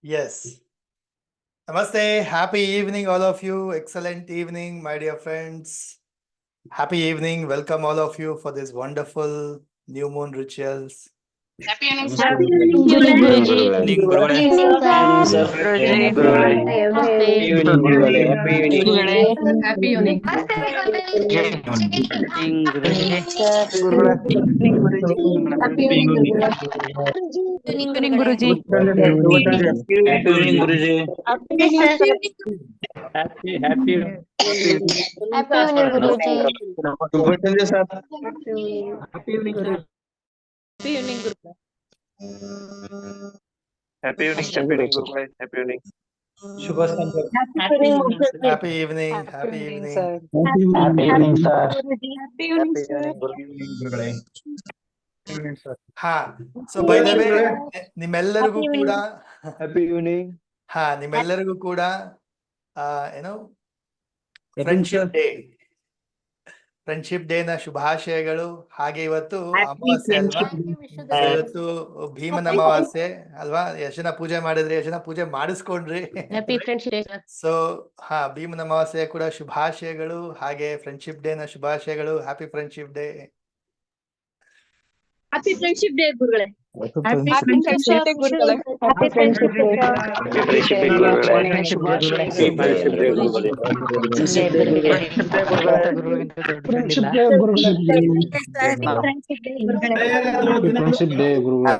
Yes. Namaste. Happy evening, all of you. Excellent evening, my dear friends. Happy evening. Welcome, all of you, for this wonderful new moon rituals. Happy evening, Happy sir. evening, Guruji. Evening, Guruಗಳೇ. Guruji. ಗುರುಗಳೇ. Namaste. Evening ಗುರುಗಳೇ. Happy evening. ಗುರುಗಳೇ. Happy evening. ಗುರುಗಳೇ. Happy evening, Gurula. Evening, Guruji. Happy evening Guruji. Happy evening, sir. Happy Happy evening, Guruji. ಶುಭ ಸಂಜೆ sir. Happy evening, Gurula. Happy evening ಗುರುಗಳೇ. Happy evening. Shubha Sanjay. Happy evening, sir. Happy evening. Happy evening. Happy evening sir. Happy evening, sir. ಗುರುಗಳೇ. ಹಾ. So by the way ನಿಮ್ಮೆಲ್ಲರಿಗೂ ಕೂಡ happy evening. ನಿಮ್ಮೆಲ್ಲರಿಗೂ ಕೂಡ ಏನು ಫ್ರೆಂಡ್ಶಿಪ್ ಡೇ ನ ಶುಭಾಶಯಗಳು. ಹಾಗೆ ಇವತ್ತು ಅಮಾವಾಸ್ಯೆ ಅಲ್ವಾ? ಇವತ್ತು ಭೀಮನ ಅಮಾವಾಸ್ಯೆ ಅಲ್ವಾ? ಯಶನ ಪೂಜೆ ಮಾಡಿದ್ರಿ, ಯಶನ ಪೂಜೆ ಮಾಡಿಸ್ಕೊಂಡ್ರಿ. ಸೊ ಭೀಮನ ಅಮಾವಾಸ್ಯೆ ಕೂಡ ಶುಭಾಶಯಗಳು. ಹಾಗೆ ಫ್ರೆಂಡ್ಶಿಪ್ ಡೇ ನ ಶುಭಾಶಯಗಳು. Happy friendship day. Happy Friendship Day, Gurula. Happy Friendship Day, Guruಗಳೇ. Happy Friendship Day. Friendship day ಗುರುಗಳೇ. Friendship Day, Gurula.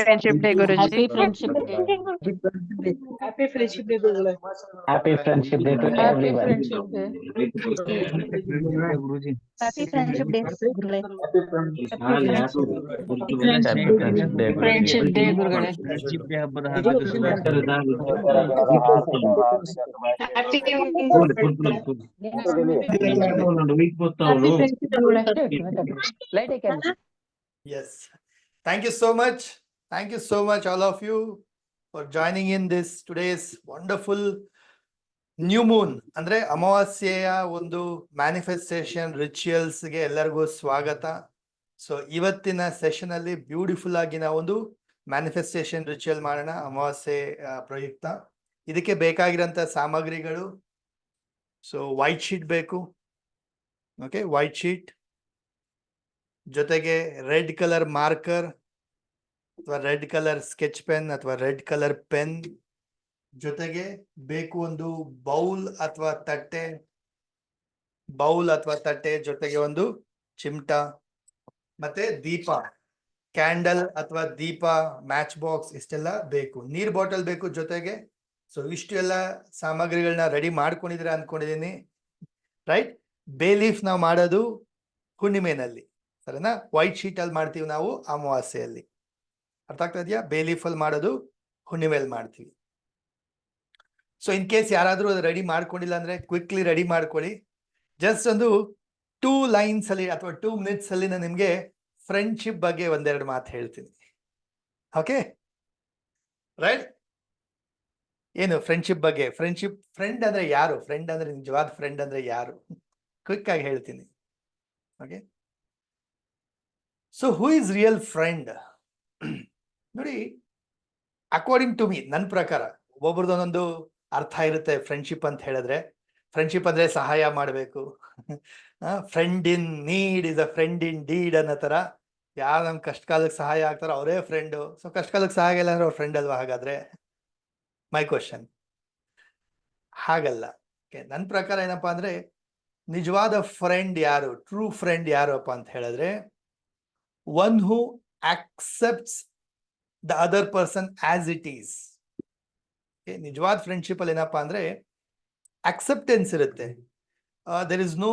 Friendship Day, Guruji. Happy Friendship Day, Gurula. Happy friendship day to everyone. Guruji. Happy Friendship Day, Guruಗಳೇ. Friendship Day, Guruಗಳೇ. ಹಬ್ಬದ Happy evening. Yes. Thank you so much. Thank you so much, all of you, for joining in this today's wonderful new moon. ಅಂದ್ರೆ ಅಮಾವಾಸ್ಯೆಯ ಒಂದು manifestation rituals ಗೆ ಎಲ್ಲರಿಗೂ ಸ್ವಾಗತ. So ಇವತ್ತಿನ ಸೆಷನ್ ಅಲ್ಲಿ ಬ್ಯೂಟಿಫುಲ್ ಆಗಿ ನಾವೊಂದು ಮ್ಯಾನಿಫೆಸ್ಟೇಷನ್ ರಿಚುವಲ್ ಮಾಡೋಣ ಅಮಾವಾಸ್ಯೆ ಪ್ರಯುಕ್ತ. ಇದಕ್ಕೆ ಬೇಕಾಗಿರೋಂಥ ಸಾಮಗ್ರಿಗಳು, ಸೊ ವೈಟ್ ಶೀಟ್ ಬೇಕು. ಓಕೆ, ವೈಟ್ ಶೀಟ್ ಜೊತೆಗೆ ರೆಡ್ ಕಲರ್ ಮಾರ್ಕರ್ ಅಥವಾ ರೆಡ್ ಕಲರ್ ಸ್ಕೆಚ್ ಪೆನ್ ಅಥವಾ ರೆಡ್ ಕಲರ್ ಪೆನ್, ಜೊತೆಗೆ ಬೇಕು ಒಂದು ಬೌಲ್ ಅಥವಾ ತಟ್ಟೆ, ಜೊತೆಗೆ ಒಂದು ಚಿಮಟ, ಮತ್ತೆ ದೀಪ, ಕ್ಯಾಂಡಲ್ ಅಥವಾ ದೀಪ, ಮ್ಯಾಚ್ ಬಾಕ್ಸ್, ಇಷ್ಟೆಲ್ಲ ಬೇಕು. ನೀರ್ ಬಾಟಲ್ ಬೇಕು ಜೊತೆಗೆ. ಸೊ ಇಷ್ಟು ಎಲ್ಲ ಸಾಮಗ್ರಿಗಳನ್ನ ರೆಡಿ ಮಾಡ್ಕೊಂಡಿದ್ರೆ ಅನ್ಕೊಂಡಿದೀನಿ, ರೈಟ್? ಬೇ ಲೀಫ್ ನಾವು ಮಾಡೋದು ಹುಣ್ಣಿಮೆನಲ್ಲಿ, ಸರಿನಾ? ವೈಟ್ ಶೀಟ್ ಅಲ್ಲಿ ಮಾಡ್ತೀವಿ ನಾವು ಅಮಾವಾಸ್ಯೆಯಲ್ಲಿ. ಅರ್ಥ ಆಗ್ತಾ ಇದೆಯಾ? ಬೇ ಲೀಫ್ ಅಲ್ಲಿ ಮಾಡೋದು ಹುಣ್ಣಿಮೆಯಲ್ಲಿ ಮಾಡ್ತೀವಿ. ಸೊ ಇನ್ ಕೇಸ್ ಯಾರಾದ್ರೂ ಅದು ರೆಡಿ ಮಾಡ್ಕೊಂಡಿಲ್ಲ ಅಂದ್ರೆ ಕ್ವಿಕ್ಲಿ ರೆಡಿ ಮಾಡ್ಕೊಳ್ಳಿ. ಜಸ್ಟ್ ಒಂದು 2 ಲೈನ್ಸ್ ಅಲ್ಲಿ ಅಥವಾ 2 ಮಿನಿಟ್ಸ್ ಅಲ್ಲಿ ನಾನು ನಿಮ್ಗೆ ಫ್ರೆಂಡ್ಶಿಪ್ ಬಗ್ಗೆ ಒಂದೆರಡು ಮಾತು ಹೇಳ್ತೀನಿ. Okay, right? ಏನು ಫ್ರೆಂಡ್ಶಿಪ್ ಬಗ್ಗೆ? ಫ್ರೆಂಡ್ ಅಂದ್ರೆ ಯಾರು? ಫ್ರೆಂಡ್ ಅಂದ್ರೆ ನಿಜವಾದ ಫ್ರೆಂಡ್ ಅಂದ್ರೆ ಯಾರು? ಕ್ವಿಕ್ ಆಗಿ ಹೇಳ್ತೀನಿ. Okay, so who is real friend? ನೋಡಿ, ಅಕಾರ್ಡಿಂಗ್ ಟು ಮೀ, ನನ್ನ ಪ್ರಕಾರ ಒಬ್ಬೊಬ್ರದ್ದು ಒಂದೊಂದು ಅರ್ಥ ಇರುತ್ತೆ. ಫ್ರೆಂಡ್ಶಿಪ್ ಅಂತ ಹೇಳಿದ್ರೆ, ಫ್ರೆಂಡ್ಶಿಪ್ ಅಂದ್ರೆ ಸಹಾಯ ಮಾಡಬೇಕು. Friend in need is a friend in deed ಅನ್ನೋ ತರ. ಯಾರು ನಮ್ ಕಷ್ಟ ಕಾಲಕ್ಕೆ ಸಹಾಯ ಆಗ್ತಾರೋ ಅವರೇ ಫ್ರೆಂಡು. ಸೊ ಕಷ್ಟ ಕಾಲಕ್ಕೆ ಸಹಾಯ ಇಲ್ಲ ಅಂದ್ರೆ ಅವ್ರ ಫ್ರೆಂಡ್ ಅಲ್ವಾ? ಹಾಗಾದ್ರೆ ಮೈ ಕ್ವಶನ್. ಹಾಗಲ್ಲ. ನನ್ನ ಪ್ರಕಾರ ಏನಪ್ಪಾ ಅಂದ್ರೆ, ನಿಜವಾದ ಫ್ರೆಂಡ್ ಯಾರು, ಟ್ರೂ ಫ್ರೆಂಡ್ ಯಾರಪ್ಪ ಅಂತ ಹೇಳಿದ್ರೆ, one who accepts the other person as it is. ನಿಜವಾದ ಫ್ರೆಂಡ್ಶಿಪ್ ಅಲ್ಲಿ ಏನಪ್ಪಾ ಅಂದ್ರೆ ಅಕ್ಸೆಪ್ಟೆನ್ಸ್ ಇರುತ್ತೆ. ದೇರ್ ಇಸ್ ನೋ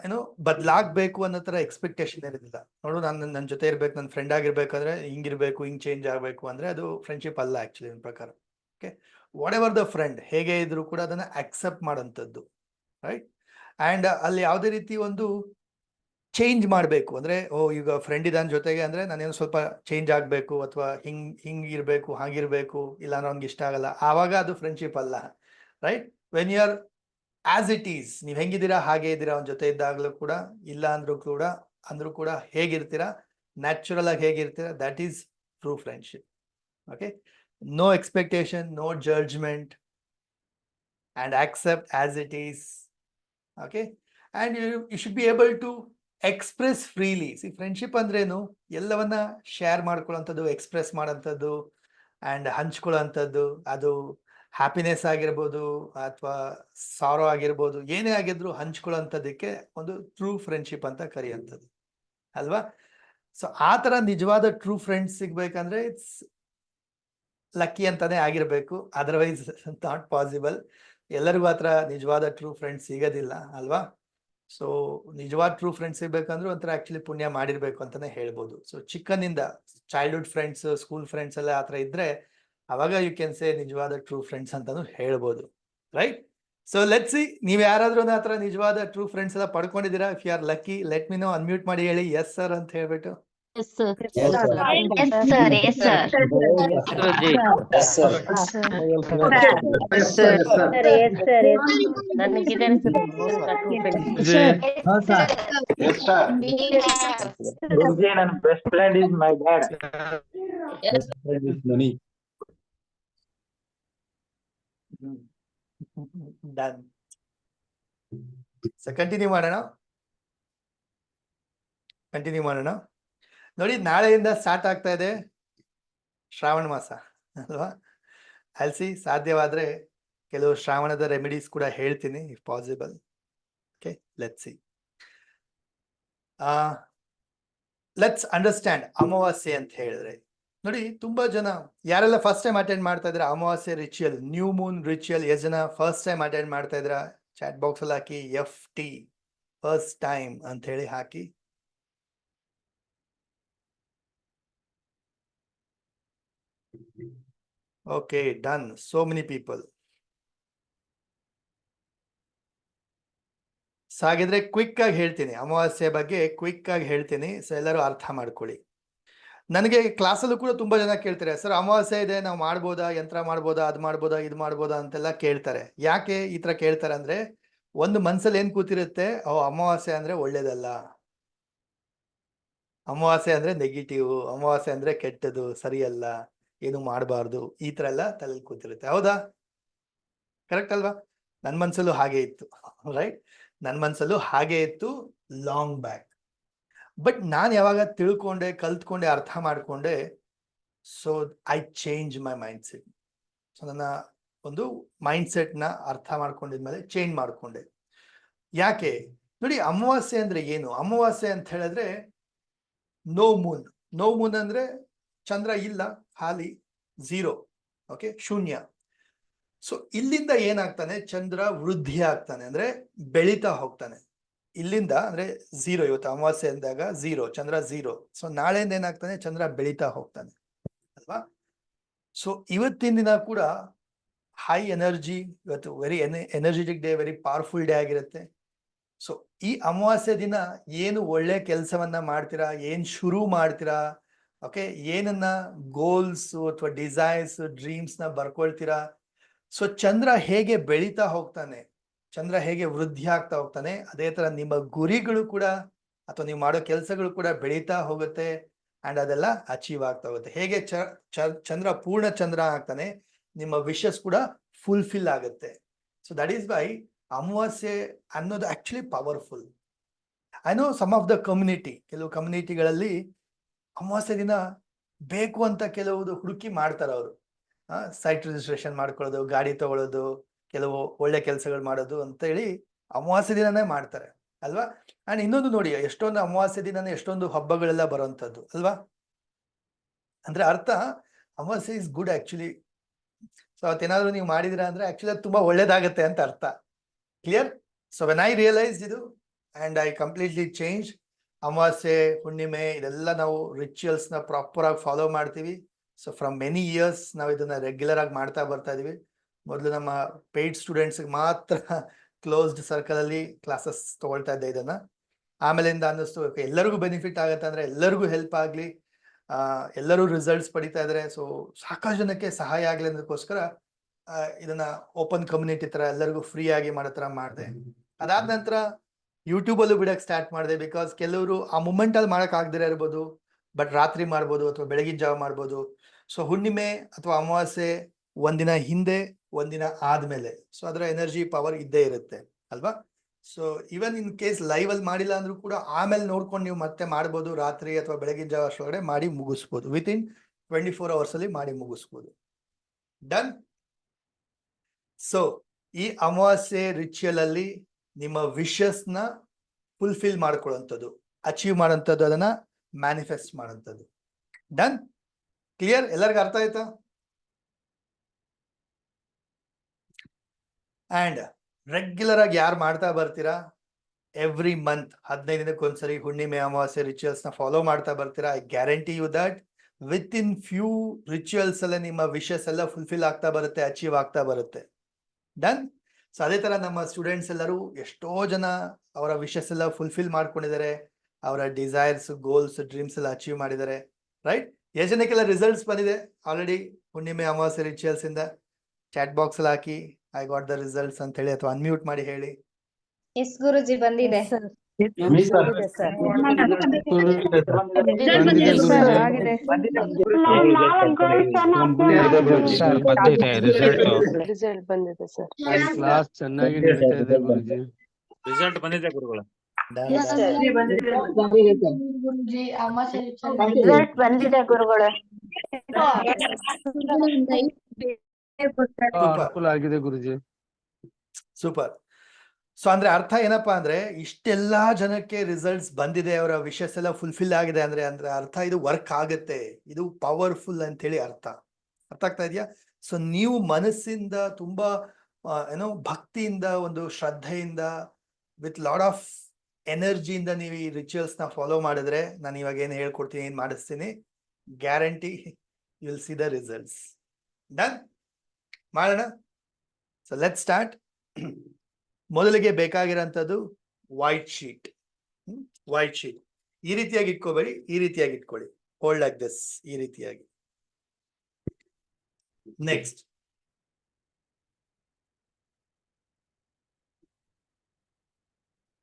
ಏನೋ ಬದಲಾಗಬೇಕು ಅನ್ನೋ ತರ ಎಕ್ಸ್ಪೆಕ್ಟೇಷನ್ ಇರೋದಿಲ್ಲ. ನೋಡು, ನಾನು ನನ್ನ ಜೊತೆ ಇರ್ಬೇಕು, ನನ್ನ ಫ್ರೆಂಡ್ ಆಗಿರ್ಬೇಕಂದ್ರೆ ಹಿಂಗಿರ್ಬೇಕು, ಹಿಂಗ್ ಚೇಂಜ್ ಆಗಬೇಕು ಅಂದ್ರೆ ಅದು ಫ್ರೆಂಡ್ಶಿಪ್ ಅಲ್ಲ ಆಕ್ಚುಲಿ ನನ್ನ ಪ್ರಕಾರ. Okay, what ever the friend ಹೇಗೆ ಇದ್ರು ಕೂಡ ಅದನ್ನ ಅಕ್ಸೆಪ್ಟ್ ಮಾಡೋಂಥದ್ದು, ರೈಟ್? ಅಂಡ್ ಅಲ್ಲಿ ಯಾವುದೇ ರೀತಿ ಒಂದು ಚೇಂಜ್ ಮಾಡಬೇಕು ಅಂದ್ರೆ, ಈಗ ಫ್ರೆಂಡ್ ಇದ್ದಾನ ಜೊತೆಗೆ ಅಂದ್ರೆ ನಾನೇನು ಸ್ವಲ್ಪ ಚೇಂಜ್ ಆಗಬೇಕು ಅಥವಾ ಹಿಂಗಿರ್ಬೇಕು ಹಾಗಿರ್ಬೇಕು, ಇಲ್ಲ ಅಂದ್ರೆ ಅವ್ನಿಗೆ ಇಷ್ಟ ಆಗಲ್ಲ, ಆವಾಗ ಅದು ಫ್ರೆಂಡ್ಶಿಪ್ ಅಲ್ಲ, right? When you are as it is, ನೀವು ಹೆಂಗಿದ್ದೀರಾ ಹಾಗೆ ಇದ್ದೀರಾ ಅವನ ಜೊತೆ ಇದ್ದಾಗಲೂ ಕೂಡ, ಇಲ್ಲ ಅಂದ್ರೂ ಕೂಡ ಹೇಗಿರ್ತೀರಾ, ನ್ಯಾಚುರಲ್ ಆಗಿ ಹೇಗಿರ್ತೀರಾ, that is true friendship. Okay, no expectation, no judgment, and accept as it is. Okay, and you should be able to express freely. See, friendship ಅಂದ್ರೇನು, ಎಲ್ಲವನ್ನ ಶೇರ್ ಮಾಡ್ಕೊಳ್ಳೋಂಥದ್ದು, ಎಕ್ಸ್ಪ್ರೆಸ್ ಮಾಡೋಂಥದ್ದು ಅಂಡ್ ಹಂಚ್ಕೊಳ್ಳೋಂಥದ್ದು. ಅದು ಹ್ಯಾಪಿನೆಸ್ ಆಗಿರ್ಬೋದು ಅಥವಾ ಸಾರೋ ಆಗಿರ್ಬೋದು, ಏನೇ ಆಗಿದ್ರು ಹಂಚ್ಕೊಳ್ಳೋಂಥದ್ದಕ್ಕೆ ಒಂದು ಟ್ರೂ ಫ್ರೆಂಡ್ಶಿಪ್ ಅಂತ ಕರೆಯುವಂಥದ್ದು ಅಲ್ವಾ. ಸೊ ಆ ತರ ನಿಜವಾದ ಟ್ರೂ ಫ್ರೆಂಡ್ಸ್ ಸಿಗ್ಬೇಕಂದ್ರೆ ಇಟ್ಸ್ ಲಕ್ಕಿ ಅಂತಾನೆ ಆಗಿರ್ಬೇಕು, ಅದರ್ವೈಸ್ ನಾಟ್ ಪಾಸಿಬಲ್. ಎಲ್ಲರಿಗೂ ಹತ್ರ ನಿಜವಾದ ಟ್ರೂ ಫ್ರೆಂಡ್ಸ್ ಸಿಗೋದಿಲ್ಲ ಅಲ್ವಾ. ಸೊ ನಿಜವಾದ ಟ್ರೂ ಫ್ರೆಂಡ್ಸ್ ಸಿಗ್ಬೇಕಂದ್ರೆ ಒಂಥರ ಆಕ್ಚುಲಿ ಪುಣ್ಯ ಮಾಡಿರ್ಬೇಕು ಅಂತಾನೆ ಹೇಳ್ಬೋದು. ಸೊ ಚಿಕ್ಕನಿಂದ ಚೈಲ್ಡ್ಹುಡ್ ಫ್ರೆಂಡ್ಸ್, ಸ್ಕೂಲ್ ಫ್ರೆಂಡ್ಸ್ ಎಲ್ಲ ಆತರ ಇದ್ರೆ ಅವಾಗ ಯು ಕ್ಯಾನ್ ಸೇ ನಿಜವಾದ ಟ್ರೂ ಫ್ರೆಂಡ್ಸ್ ಅಂತಾನು ಹೇಳ್ಬೋದು, ರೈಟ್. ಸೊ ಲೆಟ್ಸ್ ಸಿ, ನೀವ್ ಯಾರಾದ್ರೂ ಆತರ ನಿಜವಾದ ಟ್ರೂ ಫ್ರೆಂಡ್ಸ್ ಎಲ್ಲ ಪಡ್ಕೊಂಡಿದ್ದೀರಾ? If you are lucky, let me know, unmute ಮಾಡಿ ಹೇಳಿ ಎಸ್ ಸರ್ ಅಂತ ಹೇಳ್ಬಿಟ್ಟು. Yes, sir. Yes, sir. Yes, sir. Yes, sir. Guruji. Yes, sir. Yes, sir. ನನಗಿದೆ Yes, sir. Guruji, ನನ್ನ best friend is my dad. Best friend is money. Done. So continue ಮಾಡೋಣ. ನೋಡಿ, ನಾಳೆಯಿಂದ start ಆಗ್ತಾ ಇದೆ ಶ್ರಾವಣ ಮಾಸ ಅಲ್ವಾ. ಅಲ್ಸಿ ಸಾಧ್ಯವಾದ್ರೆ ಕೆಲವು ಶ್ರಾವಣದ ರೆಮಿಡೀಸ್ ಕೂಡ ಹೇಳ್ತೀನಿ if possible. Okay, let's see. Let's understand ಅಮಾವಾಸ್ಯೆ ಅಂತ ಹೇಳಿದ್ರೆ. ನೋಡಿ, ತುಂಬಾ ಜನ ಯಾರೆಲ್ಲ ಫಸ್ಟ್ ಟೈಮ್ ಅಟೆಂಡ್ ಮಾಡ್ತಾ ಇದ್ರ ಅಮಾವಾಸ್ಯೆ ರಿಚುವಲ್, ನ್ಯೂ ಮೂನ್ ರಿಚುವಲ್, ಎಷ್ಟು ಜನ ಫಸ್ಟ್ ಟೈಮ್ ಅಟೆಂಡ್ ಮಾಡ್ತಾ ಇದ್ರ ಚಾಟ್ ಬಾಕ್ಸ್ ಅಲ್ಲಿ ಹಾಕಿ FT ಫಸ್ಟ್ ಟೈಮ್ ಅಂತ ಹೇಳಿ ಹಾಕಿ. Okay, done. So many people. So ಹಾಗಿದ್ರೆ ಕ್ವಿಕ್ ಆಗಿ ಹೇಳ್ತೀನಿ, ಅಮಾವಾಸ್ಯೆ ಬಗ್ಗೆ ಕ್ವಿಕ್ ಆಗಿ ಹೇಳ್ತೀನಿ. ಸೊ ಎಲ್ಲರೂ ಅರ್ಥ ಮಾಡ್ಕೊಳ್ಳಿ. ನನಗೆ ಕ್ಲಾಸಲ್ಲೂ ಕೂಡ ತುಂಬಾ ಜನ ಕೇಳ್ತಾರೆ, ಸರ್ ಅಮಾವಾಸ್ಯೆ ಇದೆ, ನಾವು ಮಾಡ್ಬೋದಾ, ಯಂತ್ರ ಮಾಡ್ಬೋದಾ, ಅದ್ ಮಾಡ್ಬೋದಾ, ಇದು ಮಾಡ್ಬೋದಾ ಅಂತೆಲ್ಲ ಕೇಳ್ತಾರೆ. ಯಾಕೆ ಈ ತರ ಕೇಳ್ತಾರೆ ಅಂದ್ರೆ, ಒಂದು ಮನ್ಸಲ್ಲಿ ಏನ್ ಕೂತಿರುತ್ತೆ, ಅಮಾವಾಸ್ಯೆ ಅಂದ್ರೆ ಒಳ್ಳೇದಲ್ಲ, ಅಮಾವಾಸ್ಯೆ ಅಂದ್ರೆ ನೆಗೆಟಿವ್, ಅಮಾವಾಸ್ಯೆ ಅಂದ್ರೆ ಕೆಟ್ಟದು, ಸರಿಯಲ್ಲ, ಏನು ಮಾಡಬಾರ್ದು, ಈ ತರ ಎಲ್ಲ ತಲೆ ಕೂತಿರುತ್ತೆ. ಹೌದಾ? ಕರೆಕ್ಟ್ ಅಲ್ವಾ? ನನ್ ಮನ್ಸಲ್ಲೂ ಹಾಗೆ ಇತ್ತು, ರೈಟ್? ನನ್ ಮನ್ಸಲ್ಲೂ ಹಾಗೆ ಇತ್ತು ಲಾಂಗ್ ಬ್ಯಾಕ್. ಬಟ್ ನಾನು ಯಾವಾಗ ತಿಳ್ಕೊಂಡೆ, ಕಲ್ತ್ಕೊಂಡೆ, ಅರ್ಥ ಮಾಡ್ಕೊಂಡೆ, so I change my mind set. So ನನ್ನ ಒಂದು ಮೈಂಡ್ ಸೆಟ್ ನ ಅರ್ಥ ಮಾಡ್ಕೊಂಡಿದ್ಮೇಲೆ ಚೇಂಜ್ ಮಾಡ್ಕೊಂಡೆ. ಯಾಕೆ ನೋಡಿ, ಅಮಾವಾಸ್ಯೆ ಅಂದ್ರೆ ಏನು? ಅಮಾವಾಸ್ಯೆ ಅಂತ ಹೇಳಿದ್ರೆ ನೋ ಮೂನ್. ನೋ ಮೂನ್ ಅಂದ್ರೆ ಚಂದ್ರ ಇಲ್ಲ, ಖಾಲಿ, ಝೀರೋ. ಓಕೆ, ಶೂನ್ಯ. ಸೊ ಇಲ್ಲಿಂದ ಏನಾಗ್ತಾನೆ, ಚಂದ್ರ ವೃದ್ಧಿ ಆಗ್ತಾನೆ, ಅಂದ್ರೆ ಬೆಳೀತಾ ಹೋಗ್ತಾನೆ. ಇಲ್ಲಿಂದ ಅಂದ್ರೆ ಝೀರೋ, ಇವತ್ತು ಅಮಾವಾಸ್ಯೆ ಅಂದಾಗ ಝೀರೋ, ಚಂದ್ರ ಝೀರೋ. ಸೊ ನಾಳೆಯಿಂದ ಏನಾಗ್ತಾನೆ, ಚಂದ್ರ ಬೆಳೀತಾ ಹೋಗ್ತಾನೆ ಅಲ್ವಾ. ಸೊ ಇವತ್ತಿನ ದಿನ ಕೂಡ ಹೈ ಎನರ್ಜಿ, ಇವತ್ತು very energetic day, very powerful day ಆಗಿರುತ್ತೆ. ಸೊ ಈ ಅಮಾವಾಸ್ಯೆ ದಿನ ಏನು ಒಳ್ಳೆ ಕೆಲಸವನ್ನ ಮಾಡ್ತೀರಾ, ಏನ್ ಶುರು ಮಾಡ್ತೀರಾ, ಓಕೆ, ಏನನ್ನ ಗೋಲ್ಸ್ ಅಥವಾ ಡಿಸೈರ್ಸ್, ಡ್ರೀಮ್ಸ್ ನ ಬರ್ಕೊಳ್ತೀರಾ. ಸೊ ಚಂದ್ರ ಹೇಗೆ ಬೆಳೀತಾ ಹೋಗ್ತಾನೆ, ಚಂದ್ರ ಹೇಗೆ ವೃದ್ಧಿ ಆಗ್ತಾ ಹೋಗ್ತಾನೆ, ಅದೇ ತರ ನಿಮ್ಮ ಗುರಿಗಳು ಕೂಡ ಅಥವಾ ನೀವು ಮಾಡೋ ಕೆಲಸಗಳು ಕೂಡ ಬೆಳೀತಾ ಹೋಗುತ್ತೆ ಅಂಡ್ ಅದೆಲ್ಲ ಅಚೀವ್ ಆಗ್ತಾ ಹೋಗುತ್ತೆ. ಹೇಗೆ ಚಂದ್ರ ಪೂರ್ಣ ಚಂದ್ರ ಆಗ್ತಾನೆ, ನಿಮ್ಮ ವಿಶಸ್ ಕೂಡ ಫುಲ್ಫಿಲ್ ಆಗುತ್ತೆ. So that is why Amavasya ಅನ್ನೋದು actually powerful. I know some of the community, ಕೆಲವು ಕಮ್ಯುನಿಟಿಗಳಲ್ಲಿ ಅಮಾವಾಸ್ಯೆ ದಿನ ಬೇಕು ಅಂತ ಕೆಲವುದು ಹುಡುಕಿ ಮಾಡ್ತಾರೆ ಅವರು. ಸೈಟ್ ರಿಜಿಸ್ಟ್ರೇಷನ್ ಮಾಡ್ಕೊಳ್ಳೋದು, ಗಾಡಿ ತಗೊಳ್ಳೋದು, ಕೆಲವು ಒಳ್ಳೆ ಕೆಲಸಗಳು ಮಾಡೋದು ಅಂತ ಹೇಳಿ ಅಮಾವಾಸ್ಯೆ ದಿನನೇ ಮಾಡ್ತಾರೆ ಅಲ್ವಾ. ಅಂಡ್ ಇನ್ನೊಂದು ನೋಡಿ, ಎಷ್ಟೊಂದು ಅಮಾವಾಸ್ಯೆ ದಿನನೇ ಎಷ್ಟೊಂದು ಹಬ್ಬಗಳೆಲ್ಲ ಬರುವಂತದ್ದು ಅಲ್ವಾ. ಅಂದ್ರೆ ಅರ್ಥ ಅಮಾವಾಸ್ಯೆ ಇಸ್ ಗುಡ್ ಆಕ್ಚುಲಿ. ಸೊ ಅವತ್ತೇನಾದ್ರು ನೀವು ಮಾಡಿದಿರಾ ಅಂದ್ರೆ ಆಕ್ಚುಲಿ ಅದು ತುಂಬಾ ಒಳ್ಳೇದಾಗತ್ತೆ ಅಂತ ಅರ್ಥ. Clear? So when I realise ಇದು ಅಂಡ್ ಐ ಕಂಪ್ಲೀಟ್ಲಿ ಚೇಂಜ್, ಅಮಾವಾಸ್ಯೆ, ಹುಣ್ಣಿಮೆ ಇದೆಲ್ಲ ನಾವು ರಿಚುವಲ್ಸ್ ನ ಪ್ರಾಪರ್ ಆಗಿ ಫಾಲೋ ಮಾಡ್ತೀವಿ. ಸೊ ಫ್ರಮ್ ಮೆನಿ ಇಯರ್ಸ್ ನಾವು ಇದನ್ನ ರೆಗ್ಯುಲರ್ ಆಗಿ ಮಾಡ್ತಾ ಬರ್ತಾ ಇದೀವಿ. ಮೊದಲು ನಮ್ಮ ಪೇಯ್ಡ್ ಸ್ಟೂಡೆಂಟ್ಸ್ ಮಾತ್ರ ಕ್ಲೋಸ್ಡ್ ಸರ್ಕಲ್ ಅಲ್ಲಿ ಕ್ಲಾಸಸ್ ತಗೊಳ್ತಾ ಇದ್ದೆ ಇದನ್ನ. ಆಮೇಲಿಂದ ಅನ್ನಿಸ್ತು ಎಲ್ಲರಿಗೂ ಬೆನಿಫಿಟ್ ಆಗತ್ತೆ, ಅಂದ್ರೆ ಎಲ್ಲರಿಗೂ ಹೆಲ್ಪ್ ಆಗ್ಲಿ, ಎಲ್ಲರೂ ರಿಸಲ್ಟ್ಸ್ ಪಡಿತಾ ಇದಾರೆ. ಸೊ ಸಾಕಷ್ಟು ಜನಕ್ಕೆ ಸಹಾಯ ಆಗ್ಲಿ ಅನ್ನೋದಕ್ಕೋಸ್ಕರ ಇದನ್ನ ಓಪನ್ ಕಮ್ಯುನಿಟಿ ತರ ಎಲ್ಲರಿಗೂ ಫ್ರೀ ಆಗಿ ಮಾಡೋ ತರ ಮಾಡಿದೆ. ಅದಾದ ನಂತರ ಯೂಟ್ಯೂಬ್ ಅಲ್ಲೂ ಬಿಡಕ್ ಸ್ಟಾರ್ಟ್ ಮಾಡಿದೆ. ಬಿಕಾಸ್ ಕೆಲವರು ಆ ಮೂಮೆಂಟ್ ಅಲ್ಲಿ ಮಾಡಕ್ ಆಗದಿರ ಇರ್ಬೋದು, ಬಟ್ ರಾತ್ರಿ ಮಾಡ್ಬೋದು ಅಥವಾ ಬೆಳಗಿನ ಜಾವ ಮಾಡ್ಬೋದು. ಸೊ ಹುಣ್ಣಿಮೆ ಅಥವಾ ಅಮಾವಾಸ್ಯೆ ಒಂದಿನ ಹಿಂದೆ ಒಂದಿನ ಆದ್ಮೇಲೆ ಸೊ ಅದರ ಎನರ್ಜಿ ಪವರ್ ಇದ್ದೇ ಇರುತ್ತೆ ಅಲ್ವಾ. So even in case live ಅಲ್ಲಿ ಮಾಡಿಲ್ಲ ಅಂದ್ರೂ ಕೂಡ ಆಮೇಲೆ ನೋಡ್ಕೊಂಡು ನೀವು ಮತ್ತೆ ಮಾಡ್ಬೋದು, ರಾತ್ರಿ ಅಥವಾ ಬೆಳಗಿನ ಜಾವ ಅಷ್ಟೊಳಗಡೆ ಮಾಡಿ ಮುಗಿಸ್ಬೋದು. ವಿತಿನ್ 24 hours ಅಲ್ಲಿ ಮಾಡಿ ಮುಗಿಸ್ಬೋದು. ಡನ್. ಸೊ ಈ ಅಮಾವಾಸ್ಯೆ ರಿಚುವಲ್ ಅಲ್ಲಿ ನಿಮ್ಮ ವಿಶಸ್ ನ ಫುಲ್ಫಿಲ್ ಮಾಡ್ಕೊಳ್ಳುವಂಥದ್ದು, ಅಚೀವ್ ಮಾಡೋಂಥದ್ದು, ಅದನ್ನ ಮ್ಯಾನಿಫೆಸ್ಟ್ ಮಾಡೋಂಥದ್ದು. ಡನ್. ಕ್ಲಿಯರ್? ಎಲ್ಲರಿಗೂ ಅರ್ಥ ಆಯ್ತಾ? ಅಂಡ್ ರೆಗ್ಯುಲರ್ ಆಗಿ ಯಾರು ಮಾಡ್ತಾ ಬರ್ತೀರಾ, ಎವ್ರಿ ಮಂತ್ 15 ದಿನಕ್ಕೊಂದ್ಸರಿ ಹುಣ್ಣಿಮೆ ಅಮಾವಾಸ್ಯೆ ರಿಚುವಲ್ಸ್ ನ ಫಾಲೋ ಮಾಡ್ತಾ ಬರ್ತೀರಾ, I guarantee you that within few rituals ಅಲ್ಲೇ ನಿಮ್ಮ ವಿಶಸ್ ಎಲ್ಲ ಫುಲ್ಫಿಲ್ ಆಗ್ತಾ ಬರುತ್ತೆ, ಅಚೀವ್ ಆಗ್ತಾ ಬರುತ್ತೆ. ಡನ್. ಸೊ ಅದೇ ತರ ನಮ್ಮ ಸ್ಟೂಡೆಂಟ್ಸ್ ಎಲ್ಲರೂ ಎಷ್ಟೋ ಜನ ಅವರ ವಿಶಸ್ ಎಲ್ಲ ಫುಲ್ಫಿಲ್ ಮಾಡ್ಕೊಂಡಿದ್ದಾರೆ, ಅವರ ಡಿಸೈರ್ಸ್, ಗೋಲ್ಸ್, ಡ್ರೀಮ್ಸ್ ಎಲ್ಲ ಅಚೀವ್ ಮಾಡಿದ್ದಾರೆ. ರೈಟ್? ಎಷ್ಟು ಜನಕ್ಕೆಲ್ಲ ರಿಸಲ್ಟ್ಸ್ ಬಂದಿದೆ ಆಲ್ರೆಡಿ ಹುಣ್ಣಿಮೆ ಅಮಾವಾಸ್ಯೆ ರಿಚುವಲ್ಸ್ ಇಂದ? ಚಾಟ್ ಬಾಕ್ಸ್ ಅಲ್ಲಿ ಹಾಕಿ ಐ ಗಾಟ್ ದ ರಿಸಲ್ಟ್ಸ್ ಅಂತ ಹೇಳಿ, ಅಥವಾ ಅನ್ಮ್ಯೂಟ್ ಮಾಡಿ ಹೇಳಿ. ಎಸ್ ಗುರುಜಿ ಬಂದಿದೆ. ರಿಸಲ್ಟ್ ಬಂದಿದೆ ಸರ್. ಕ್ಲಾಸ್ ಚೆನ್ನಾಗಿ ನಡೀತಾ ಇದೆ ಗುರುಜಿ. ರಿಸಲ್ಟ್ ಬಂದಿದೆ ಗುರುಗಳ. ರಿಸಲ್ಟ್ ಬಂದಿದೆ ಗುರುಗಳೇ. ಅನುಕೂಲ ಆಗಿದೆ ಗುರುಜಿ. ಸೂಪರ್. ಸೊ ಅಂದ್ರೆ ಅರ್ಥ ಏನಪ್ಪಾ ಅಂದ್ರೆ, ಇಷ್ಟೆಲ್ಲಾ ಜನಕ್ಕೆ ರಿಸಲ್ಟ್ಸ್ ಬಂದಿದೆ, ಅವರ ವಿಶಸ್ ಎಲ್ಲ ಫುಲ್ಫಿಲ್ ಆಗಿದೆ ಅಂದ್ರೆ ಅರ್ಥ ಇದು ವರ್ಕ್ ಆಗುತ್ತೆ, ಇದು ಪವರ್ಫುಲ್ ಅಂತ ಹೇಳಿ ಅರ್ಥ. ಅರ್ಥ ಆಗ್ತಾ ಇದೆಯಾ? ಸೊ ನೀವು ಮನಸ್ಸಿಂದ ತುಂಬಾ ಭಕ್ತಿಯಿಂದ, ಒಂದು ಶ್ರದ್ಧೆಯಿಂದ, ವಿತ್ ಲಾಟ್ ಆಫ್ ಎನರ್ಜಿಯಿಂದ ನೀವು ಈ ರಿಚುವಲ್ಸ್ ನ ಫಾಲೋ ಮಾಡಿದ್ರೆ, ನಾನು ಇವಾಗ ಏನ್ ಹೇಳ್ಕೊಡ್ತೀನಿ, ಏನ್ ಮಾಡಿಸ್ತೀನಿ, guarantee you will see the results. Done. ಮಾಡೋಣ. So let start. ಮೊದಲಿಗೆ ಬೇಕಾಗಿರೋಂಥದ್ದು ವೈಟ್ ಶೀಟ್. ವೈಟ್ ಶೀಟ್ ಈ ರೀತಿಯಾಗಿ ಇಟ್ಕೋಬೇಡಿ, ಈ ರೀತಿಯಾಗಿ ಇಟ್ಕೊಳ್ಳಿ. ಹೋಲ್ಡ್ ಲೈಕ್ ದಿಸ್, ಈ ರೀತಿಯಾಗಿ. ನೆಕ್ಸ್ಟ್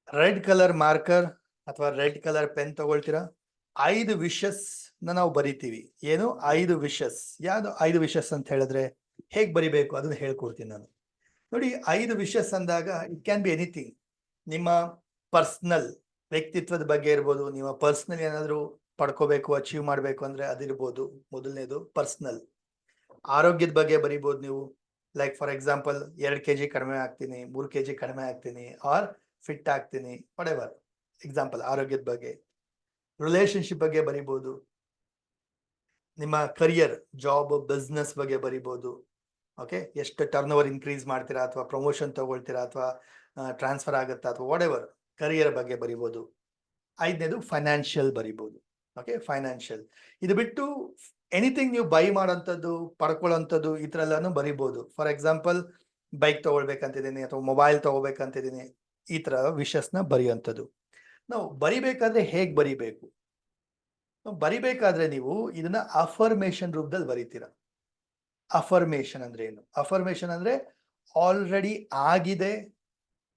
ರೆಡ್ ಕಲರ್ ಮಾರ್ಕರ್ ಅಥವಾ ರೆಡ್ ಕಲರ್ ಪೆನ್ ತಗೊಳ್ತೀರಾ. 5 ವಿಶಸ್ ನಾವು ಬರಿತೀವಿ. ಏನು 5 ವಿಶಸ್? ಯಾವ್ದು 5 ವಿಶಸ್ ಅಂತ ಹೇಳಿದ್ರೆ ಹೇಗ್ ಬರಿಬೇಕು ಅದನ್ನ ಹೇಳ್ಕೊಡ್ತೀನಿ ನಾನು. ನೋಡಿ, 5 ವಿಶಸ್ ಅಂದಾಗ ಇಟ್ ಕ್ಯಾನ್ ಬಿ ಎನಿಥಿಂಗ್. ನಿಮ್ಮ ಪರ್ಸನಲ್ ವ್ಯಕ್ತಿತ್ವದ ಬಗ್ಗೆ ಇರ್ಬೋದು, ನಿಮ್ಮ ಪರ್ಸನಲ್ ಏನಾದ್ರು ಪಡ್ಕೋಬೇಕು, ಅಚೀವ್ ಮಾಡ್ಬೇಕು ಅಂದ್ರೆ ಅದಿರ್ಬೋದು. ಮೊದಲನೇದು ಪರ್ಸನಲ್. ಆರೋಗ್ಯದ ಬಗ್ಗೆ ಬರಿಬೋದು ನೀವು. ಲೈಕ್ ಫಾರ್ ಎಕ್ಸಾಂಪಲ್ 2 kg ಕಡಿಮೆ ಆಗ್ತೀನಿ, 3 kg ಕಡಿಮೆ ಆಗ್ತೀನಿ, ಆರ್ ಫಿಟ್ ಆಗ್ತೀನಿ, ವಾಟೆವರ್ ಎಕ್ಸಾಂಪಲ್ ಆರೋಗ್ಯದ ಬಗ್ಗೆ. ರಿಲೇಶನ್ಶಿಪ್ ಬಗ್ಗೆ ಬರಿಬೋದು. ನಿಮ್ಮ ಕರಿಯರ್, ಜಾಬ್, ಬಿಸ್ನೆಸ್ ಬಗ್ಗೆ ಬರಿಬೋದು. ಓಕೆ, ಎಷ್ಟು ಟರ್ನ್ ಓವರ್ ಇನ್ಕ್ರೀಸ್ ಮಾಡ್ತೀರಾ, ಅಥವಾ ಪ್ರಮೋಷನ್ ತಗೊಳ್ತೀರಾ, ಅಥವಾ ಟ್ರಾನ್ಸ್ಫರ್ ಆಗುತ್ತಾ, ಅಥವಾ ವಾಟೆವರ್ ಕರಿಯರ್ ಬಗ್ಗೆ ಬರಿಬೋದು. 5ನೇದು ಫೈನಾನ್ಷಿಯಲ್ ಬರಿಬೋದು. Okay, financial. ಇದು ಬಿಟ್ಟು ಎನಿಥಿಂಗ್ ನೀವು ಬೈ ಮಾಡೋಂಥದ್ದು, ಪಡ್ಕೊಳ್ಳೋಂಥದ್ದು, ಈ ಥರ ಎಲ್ಲಾನು ಬರಿಬೋದು. ಫಾರ್ ಎಕ್ಸಾಂಪಲ್ ಬೈಕ್ ತಗೊಳ್ಬೇಕಂತಿದ್ದೀನಿ, ಅಥವಾ ಮೊಬೈಲ್ ತಗೋಬೇಕಂತಿದ್ದೀನಿ, ಈ ಥರ ವಿಷಸ್ನ ಬರೆಯುವಂಥದ್ದು. ನಾವು ಬರಿಬೇಕಾದ್ರೆ ಹೇಗೆ ಬರಿಬೇಕು? ಬರಿಬೇಕಾದ್ರೆ ನೀವು ಇದನ್ನ ಅಫರ್ಮೇಷನ್ ರೂಪದಲ್ಲಿ ಬರಿತೀರಾ. ಅಫರ್ಮೇಷನ್ ಅಂದ್ರೆ ಏನು? ಅಫರ್ಮೇಷನ್ ಅಂದ್ರೆ ಆಲ್ರೆಡಿ ಆಗಿದೆ,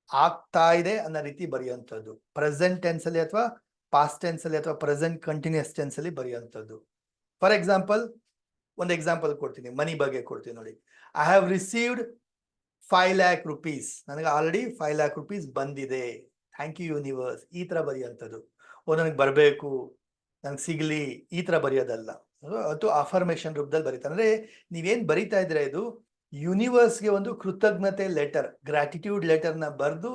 ಆಗ್ತಾ ಇದೆ ಅನ್ನೋ ರೀತಿ ಬರೆಯುವಂಥದ್ದು. ಪ್ರೆಸೆಂಟ್ ಟೆನ್ಸ್ ಅಲ್ಲಿ ಅಥವಾ ಪಾಸ್ಟ್ ಟೆನ್ಸ್ ಅಲ್ಲಿ ಅಥವಾ ಪ್ರೆಸೆಂಟ್ ಕಂಟಿನ್ಯೂಸ್ ಟೆನ್ಸ್ ಅಲ್ಲಿ ಬರೆಯುವಂಥದ್ದು. ಫಾರ್ ಎಕ್ಸಾಂಪಲ್ ಒಂದು ಎಕ್ಸಾಂಪಲ್ ಕೊಡ್ತೀನಿ, ಮನಿ ಬಗ್ಗೆ ಕೊಡ್ತೀನಿ ನೋಡಿ. I have received 5 lakh rupees. ನನಗೆ ಆಲ್ರೆಡಿ 5 lakh rupees ಬಂದಿದೆ, ಥ್ಯಾಂಕ್ ಯು ಯೂನಿವರ್ಸ್, ಈ ತರ ಬರೆಯುವಂಥದ್ದು. ನನಗೆ ಬರಬೇಕು, ನಂಗೆ ಸಿಗ್ಲಿ, ಈ ತರ ಬರೆಯೋದಲ್ಲ. ಅದು ಅಫರ್ಮೇಷನ್ ರೂಪದಲ್ಲಿ ಬರೀತಾರೆ. ಅಂದ್ರೆ ನೀವೇನ್ ಬರೀತಾ ಇದ್ರೆ ಇದು ಯೂನಿವರ್ಸ್ಗೆ ಒಂದು ಕೃತಜ್ಞತೆ ಲೆಟರ್, ಗ್ರಾಟಿಟ್ಯೂಡ್ ಲೆಟರ್ ನ ಬರೆದು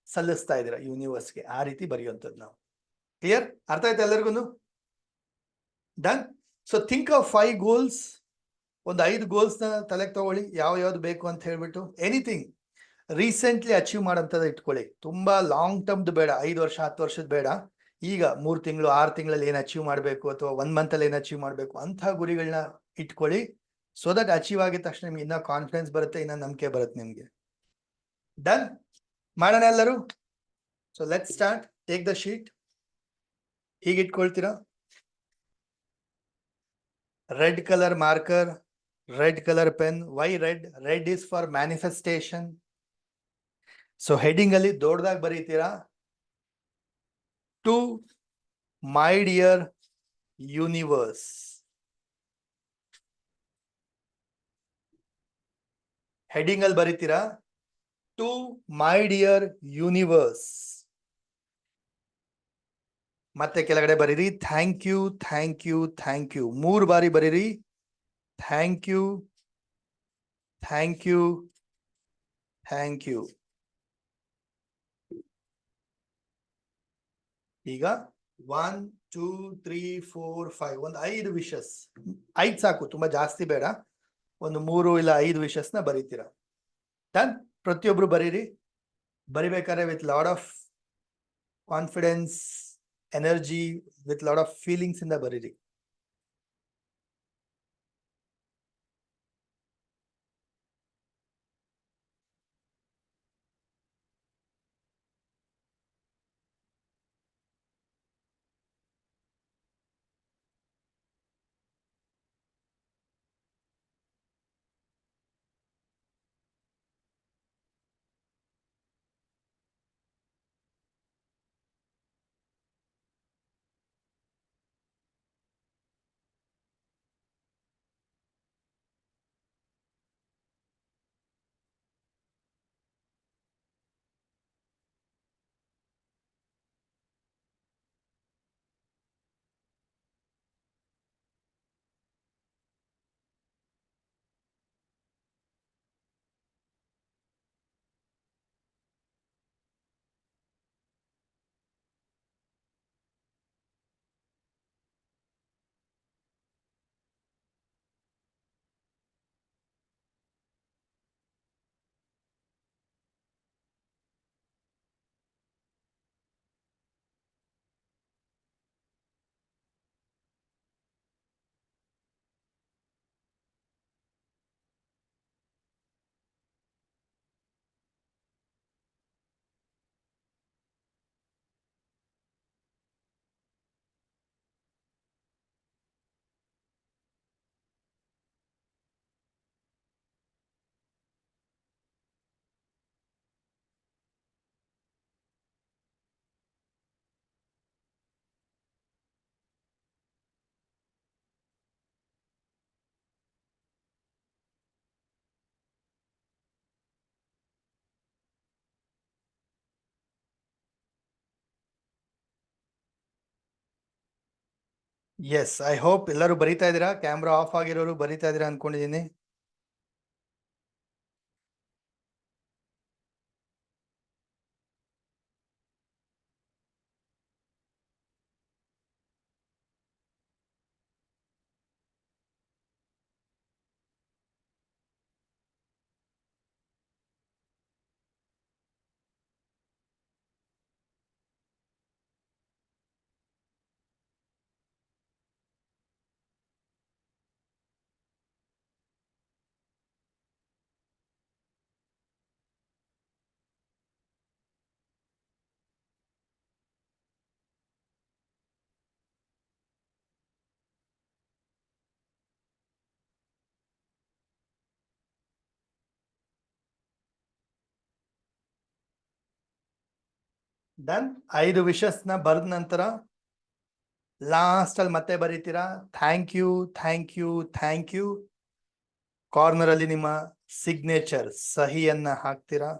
ಸಲ್ಲಿಸ್ತಾ ಇದ್ದೀರಾ ಯೂನಿವರ್ಸ್ಗೆ. ಆ ರೀತಿ ಬರೆಯುವಂಥದ್ದು ನಾವು. ಕ್ಲಿಯರ್? ಅರ್ಥ ಆಯ್ತಾ ಎಲ್ಲರಿಗೂ? Done. So think of 5 goals. ಒಂದು 5 ಗೋಲ್ಸ್ ನ ತಲೆಗೆ ತಗೊಳ್ಳಿ, ಯಾವ್ದು ಬೇಕು ಅಂತ ಹೇಳ್ಬಿಟ್ಟು. ಎನಿಥಿಂಗ್ ರೀಸೆಂಟ್ಲಿ ಅಚೀವ್ ಮಾಡೋಂಥದ್ದು ಇಟ್ಕೊಳ್ಳಿ. ತುಂಬಾ ಲಾಂಗ್ ಟರ್ಮ್ದು ಬೇಡ, 5 ವರ್ಷ 10 ವರ್ಷದ ಬೇಡ. ಈಗ 3 ತಿಂಗಳು 6 ತಿಂಗಳಲ್ಲಿ ಏನ್ ಅಚೀವ್ ಮಾಡಬೇಕು, ಅಥವಾ 1 ಮಂತ್ ಅಲ್ಲಿ ಏನ್ ಅಚೀವ್ ಮಾಡಬೇಕು ಅಂತ ಗುರಿಗಳನ್ನ ಇಟ್ಕೊಳ್ಳಿ. ಸೊ ದಟ್ ಅಚೀವ್ ಆಗಿದ ತಕ್ಷಣ ನಿಮ್ಗೆ ಇನ್ನ ಕಾನ್ಫಿಡೆನ್ಸ್ ಬರುತ್ತೆ, ಇನ್ನ ನಂಬಿಕೆ ಬರುತ್ತೆ ನಿಮ್ಗೆ. ಡನ್. ಮಾಡೋಣ ಎಲ್ಲರೂ. So let start. Take the sheet. ಹೀಗೆ ಇಟ್ಕೊಳ್ತೀರಾ. Red colour marker, red colour pen. Why red? Red is for manifestation. So heading ಅಲ್ಲಿ ದೊಡ್ಡದಾಗಿ ಬರೀತೀರಾ, to my dear universe. Heading ಅಲ್ಲಿ ಬರೀತೀರಾ ಟು ಮೈ ಡಿಯರ್ ಯೂನಿವರ್ಸ್. ಮತ್ತೆ ಕೆಳಗಡೆ ಬರೀರಿ thank you thank you thank you. 3 ಬಾರಿ ಬರೀರಿ thank you thank you thank you. ಈಗ 1 2 3 4 5 ಒಂದು 5 ವಿಶಸ್. 5 ಸಾಕು, ತುಂಬಾ ಜಾಸ್ತಿ ಬೇಡ. ಒಂದು 3 ಇಲ್ಲ 5 ವಿಶಸ್ನ ಬರೀತೀರಾ. ಡನ್. ಪ್ರತಿಯೊಬ್ರು ಬರೀರಿ. ಬರಿಬೇಕಾದ್ರೆ with lot of confidence, energy, with lot of feelings ಇಂದ ಬರೀರಿ. ಎಸ್, ಐ ಹೋಪ್ ಎಲ್ಲರೂ ಬರೀತಾ ಇದ್ದೀರಾ. ಕ್ಯಾಮ್ರಾ ಆಫ್ ಆಗಿರೋರು ಬರೀತಾ ಇದ್ದೀರಾ ಅನ್ಕೊಂಡಿದ್ದೀನಿ. ಡನ್. 5 ವಿಶಸ್ನ ಬರೆದ ನಂತರ ಲಾಸ್ಟ್ ಅಲ್ಲಿ ಮತ್ತೆ ಬರೀತೀರಾ thank you thank you thank you. Corner ಅಲ್ಲಿ ನಿಮ್ಮ ಸಿಗ್ನೇಚರ್ ಸಹಿಯನ್ನ ಹಾಕ್ತೀರಾ.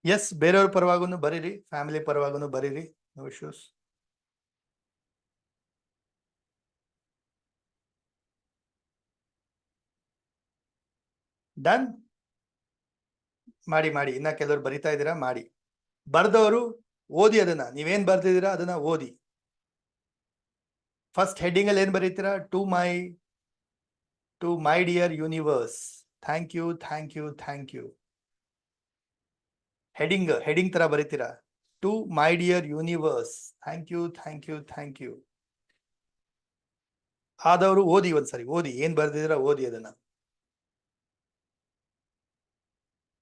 ಎಸ್, ಬೇರೆಯವ್ರ ಪರವಾಗೂ ಬರೀರಿ, ಫ್ಯಾಮಿಲಿ ಪರವಾಗೂ ಬರೀರಿ, ನೋ ಇಶ್ಯೂಸ್. ಡನ್. ಮಾಡಿ ಮಾಡಿ. ಇನ್ನ ಕೆಲವರು ಬರಿತಾ ಇದ್ದೀರಾ, ಮಾಡಿ. ಬರ್ದವರು ಓದಿ, ಅದನ್ನ ನೀವೇನ್ ಬರ್ದಿದ್ದೀರಾ ಅದನ್ನ ಓದಿ. ಫಸ್ಟ್ ಹೆಡ್ಡಿಂಗ್ ಅಲ್ಲಿ ಏನ್ ಬರೀತೀರಾ? To my dear universe, thank you thank you thank you. Heading ತರ ಬರೀತೀರಾ to my dear universe, thank you thank you thank you. ಆದವರು ಓದಿ, ಒಂದ್ಸರಿ ಓದಿ, ಏನ್ ಬರ್ದಿದ್ದೀರಾ ಓದಿ ಅದನ್ನ.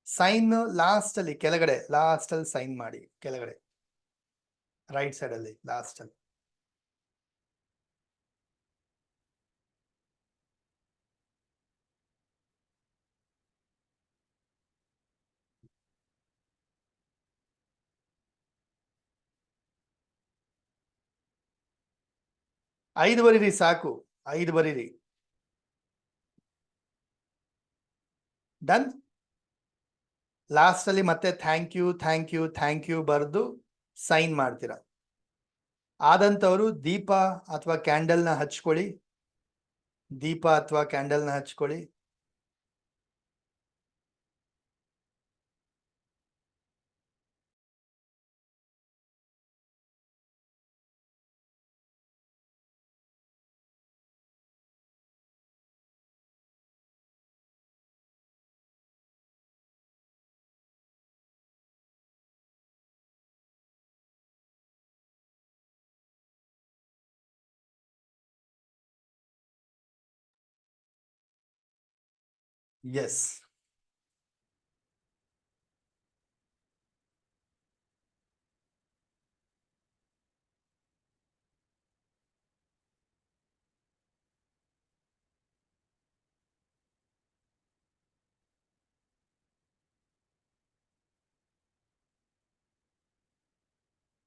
ಸೈನ್ ಲಾಸ್ಟ್ ಅಲ್ಲಿ, ಕೆಳಗಡೆ ಲಾಸ್ಟ್ ಅಲ್ಲಿ ಸೈನ್ ಮಾಡಿ, ಕೆಳಗಡೆ ರೈಟ್ ಸೈಡ್ ಅಲ್ಲಿ ಲಾಸ್ಟ್ ಅಲ್ಲಿ. 5 ಬರೀರಿ ಸಾಕು, 5 ಬರೀರಿ. ಡನ್. ಲಾಸ್ಟ್ ಅಲ್ಲಿ ಮತ್ತೆ thank you thank you thank you ಬರೆದು ಸೈನ್ ಮಾಡ್ತೀರಾ. ಆದಂತವರು ದೀಪ ಅಥವಾ ಕ್ಯಾಂಡಲ್ನ ಹಚ್ಕೊಳ್ಳಿ. ದೀಪ ಅಥವಾ ಕ್ಯಾಂಡಲ್ನ ಹಚ್ಕೊಳ್ಳಿ. ಎಸ್.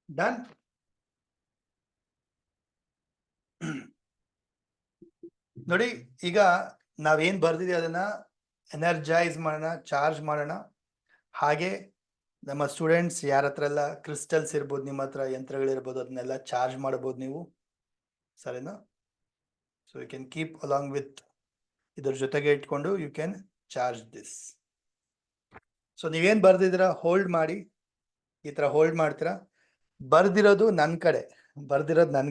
ಡನ್. ನೋಡಿ, ಈಗ ನಾವೇನ್ ಬರ್ದಿದೆ ಅದನ್ನ ಎನರ್ಜೈಸ್ ಮಾಡೋಣ, ಚಾರ್ಜ್ ಮಾಡೋಣ. ಹಾಗೆ ನಮ್ಮ ಸ್ಟೂಡೆಂಟ್ಸ್ ಯಾರ ಹತ್ರ ಎಲ್ಲ ಕ್ರಿಸ್ಟಲ್ಸ್ ಇರ್ಬೋದು, ನಿಮ್ಮ ಹತ್ರ ಯಂತ್ರಗಳಿರ್ಬೋದು, ಅದನ್ನೆಲ್ಲ ಚಾರ್ಜ್ ಮಾಡ್ಬೋದು ನೀವು, ಸರಿನಾ? So you can keep along with, ಇದ್ರ ಜೊತೆಗೆ ಇಟ್ಕೊಂಡು you can charge this. So ನೀವೇನ್ ಬರ್ದಿದ್ದೀರಾ ಹೋಲ್ಡ್ ಮಾಡಿ, ಈ ತರ ಹೋಲ್ಡ್ ಮಾಡ್ತೀರಾ. ಬರ್ದಿರೋದು ನನ್ನ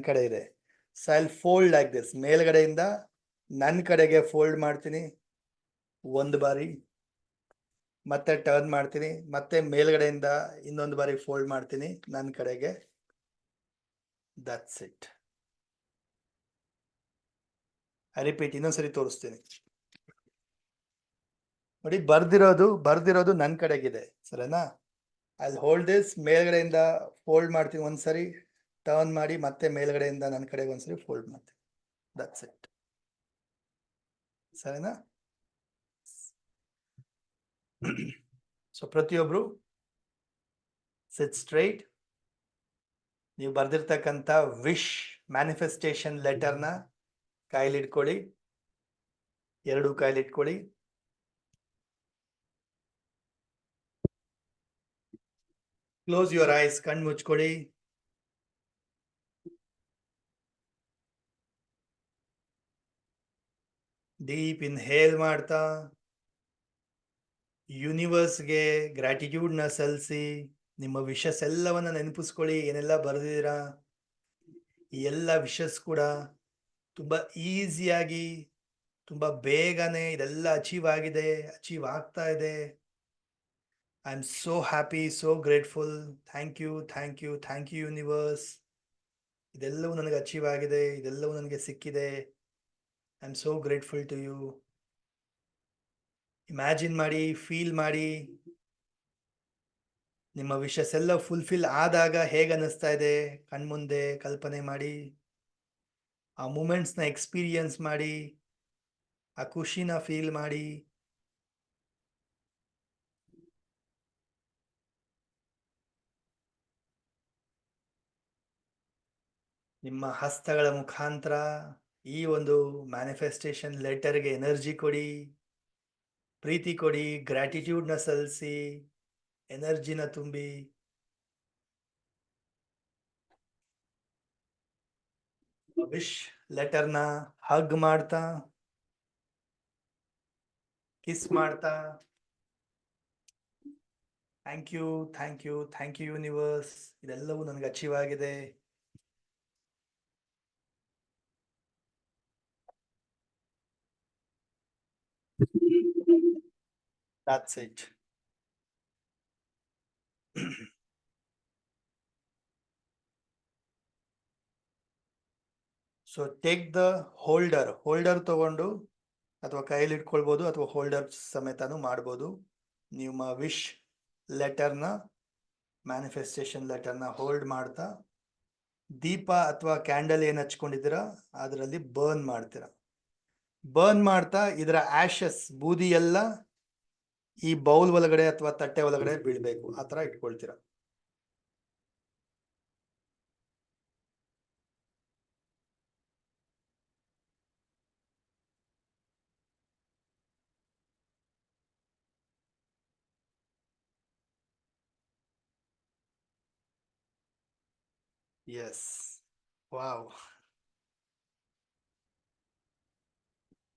ಕಡೆ ಇದೆ. So I will fold like this. ಮೇಲ್ಗಡೆಯಿಂದ ನನ್ನ ಕಡೆಗೆ ಫೋಲ್ಡ್ ಮಾಡ್ತೀನಿ 1 ಬಾರಿ, ಮತ್ತೆ ಟರ್ನ್ ಮಾಡ್ತೀನಿ, ಮತ್ತೆ ಮೇಲ್ಗಡೆಯಿಂದ ಇನ್ನೊಂದು ಬಾರಿ ಫೋಲ್ಡ್ ಮಾಡ್ತೀನಿ ನನ್ನ ಕಡೆಗೆ. That's it. ಐ ರಿಪೀಟ್, ಇನ್ನೊಂದ್ಸರಿ ತೋರಿಸ್ತೀನಿ ನೋಡಿ. ಬರ್ದಿರೋದು ನನ್ನ ಕಡೆಗಿದೆ, ಸರಿನಾ? I hold this. ಮೇಲ್ಗಡೆಯಿಂದ ಫೋಲ್ಡ್ ಮಾಡ್ತೀನಿ ಒಂದ್ಸರಿ, ಟರ್ನ್ ಮಾಡಿ, ಮತ್ತೆ ಮೇಲ್ಗಡೆಯಿಂದ ನನ್ನ ಕಡೆಗೆ ಒಂದ್ಸರಿ ಫೋಲ್ಡ್ ಮಾಡ್ತೀನಿ. ದಟ್ಸ್ ಇಟ್, ಸರಿನಾ? ಸೊ ಪ್ರತಿಯೊಬ್ರು ಸಿಟ್ ಸ್ಟ್ರೈಟ್. ನೀವು ಬರ್ದಿರ್ತಕ್ಕಂಥ ವಿಶ್ ಮ್ಯಾನಿಫೆಸ್ಟೇಷನ್ ಲೆಟರ್ನ ಕೈಲಿಟ್ಕೊಳ್ಳಿ, 2 ಕೈಲಿಟ್ಕೊಳ್ಳಿ. ಕ್ಲೋಸ್ ಯುವರ್ ಐಸ್, ಕಣ್ಣು ಮುಚ್ಕೊಳ್ಳಿ. ಡೀಪ್ ಇನ್ಹೇಲ್ ಮಾಡ್ತಾ ಯೂನಿವರ್ಸ್ಗೆ ಗ್ರಾಟಿಟ್ಯೂಡ್ನ ಸಲ್ಲಿಸಿ, ನಿಮ್ಮ ವಿಶಸ್ ಎಲ್ಲವನ್ನ ನೆನಪಿಸ್ಕೊಳ್ಳಿ. ಏನೆಲ್ಲ ಬರೆದಿದ್ದೀರಾ ಈ ಎಲ್ಲ ವಿಶಸ್ ಕೂಡ ತುಂಬಾ ಈಸಿಯಾಗಿ, ತುಂಬಾ ಬೇಗನೆ ಇದೆಲ್ಲ ಅಚೀವ್ ಆಗ್ತಾ ಇದೆ. I am so happy, so grateful. Thank you universe. ಇದೆಲ್ಲವೂ ನನಗೆ ಅಚೀವ್ ಆಗಿದೆ, ಇದೆಲ್ಲವೂ ನನಗೆ ಸಿಕ್ಕಿದೆ. I am so grateful to you. Imagine ಮಾಡಿ, ಫೀಲ್ ಮಾಡಿ, ನಿಮ್ಮ ವಿಶಸ್ ಎಲ್ಲ ಫುಲ್ಫಿಲ್ ಆದಾಗ ಹೇಗೆ ಅನ್ನಿಸ್ತಾ ಇದೆ ಕಣ್ಮುಂದೆ ಕಲ್ಪನೆ ಮಾಡಿ. ಆ ಮೂಮೆಂಟ್ಸ್ನ ಎಕ್ಸ್ಪೀರಿಯನ್ಸ್ ಮಾಡಿ, ಆ ಖುಷಿನ ಫೀಲ್ ಮಾಡಿ. ನಿಮ್ಮ ಹಸ್ತಗಳ ಮುಖಾಂತರ ಈ ಒಂದು ಮ್ಯಾನಿಫೆಸ್ಟೇಷನ್ ಲೆಟರ್ಗೆ ಎನರ್ಜಿ ಕೊಡಿ, ಪ್ರೀತಿ ಕೊಡಿ, ಗ್ರಾಟಿಟ್ಯೂಡ್ನ ಸಲ್ಲಿಸಿ, ಎನರ್ಜಿನ ತುಂಬಿ. ವಿಶ್ ಲೆಟರ್ನ ಹಗ್ ಮಾಡ್ತಾ, ಕಿಸ್ ಮಾಡ್ತಾ, ಥ್ಯಾಂಕ್ ಯು ಯೂನಿವರ್ಸ್, ಇದೆಲ್ಲವೂ ನನಗೆ ಅಚೀವ್ ಆಗಿದೆ. That's it. So take the holder ತಗೊಂಡು, ಅಥವಾ ಕೈಯಲ್ಲಿ ಇಟ್ಕೊಳ್ಬೋದು, ಅಥವಾ ಹೋಲ್ಡರ್ ಸಮೇತನೂ ಮಾಡ್ಬೋದು. ನಿಮ್ಮ ವಿಶ್ ಲೆಟರ್ನ, ಮ್ಯಾನಿಫೆಸ್ಟೇಷನ್ ಲೆಟರ್ನ ಹೋಲ್ಡ್ ಮಾಡ್ತಾ, ದೀಪ ಅಥವಾ ಕ್ಯಾಂಡಲ್ ಏನು ಹಚ್ಕೊಂಡಿದ್ದೀರಾ ಅದರಲ್ಲಿ ಬರ್ನ್ ಮಾಡ್ತಾ ಇದರ ಆಶಸ್, ಬೂದಿ ಎಲ್ಲ ಈ ಬೌಲ್ ಒಳಗಡೆ ಅಥವಾ ತಟ್ಟೆ ಒಳಗಡೆ ಬೀಳ್ಬೇಕು. ಆ ತರ ಇಟ್ಕೊಳ್ತೀರಾ. Yes. Wow.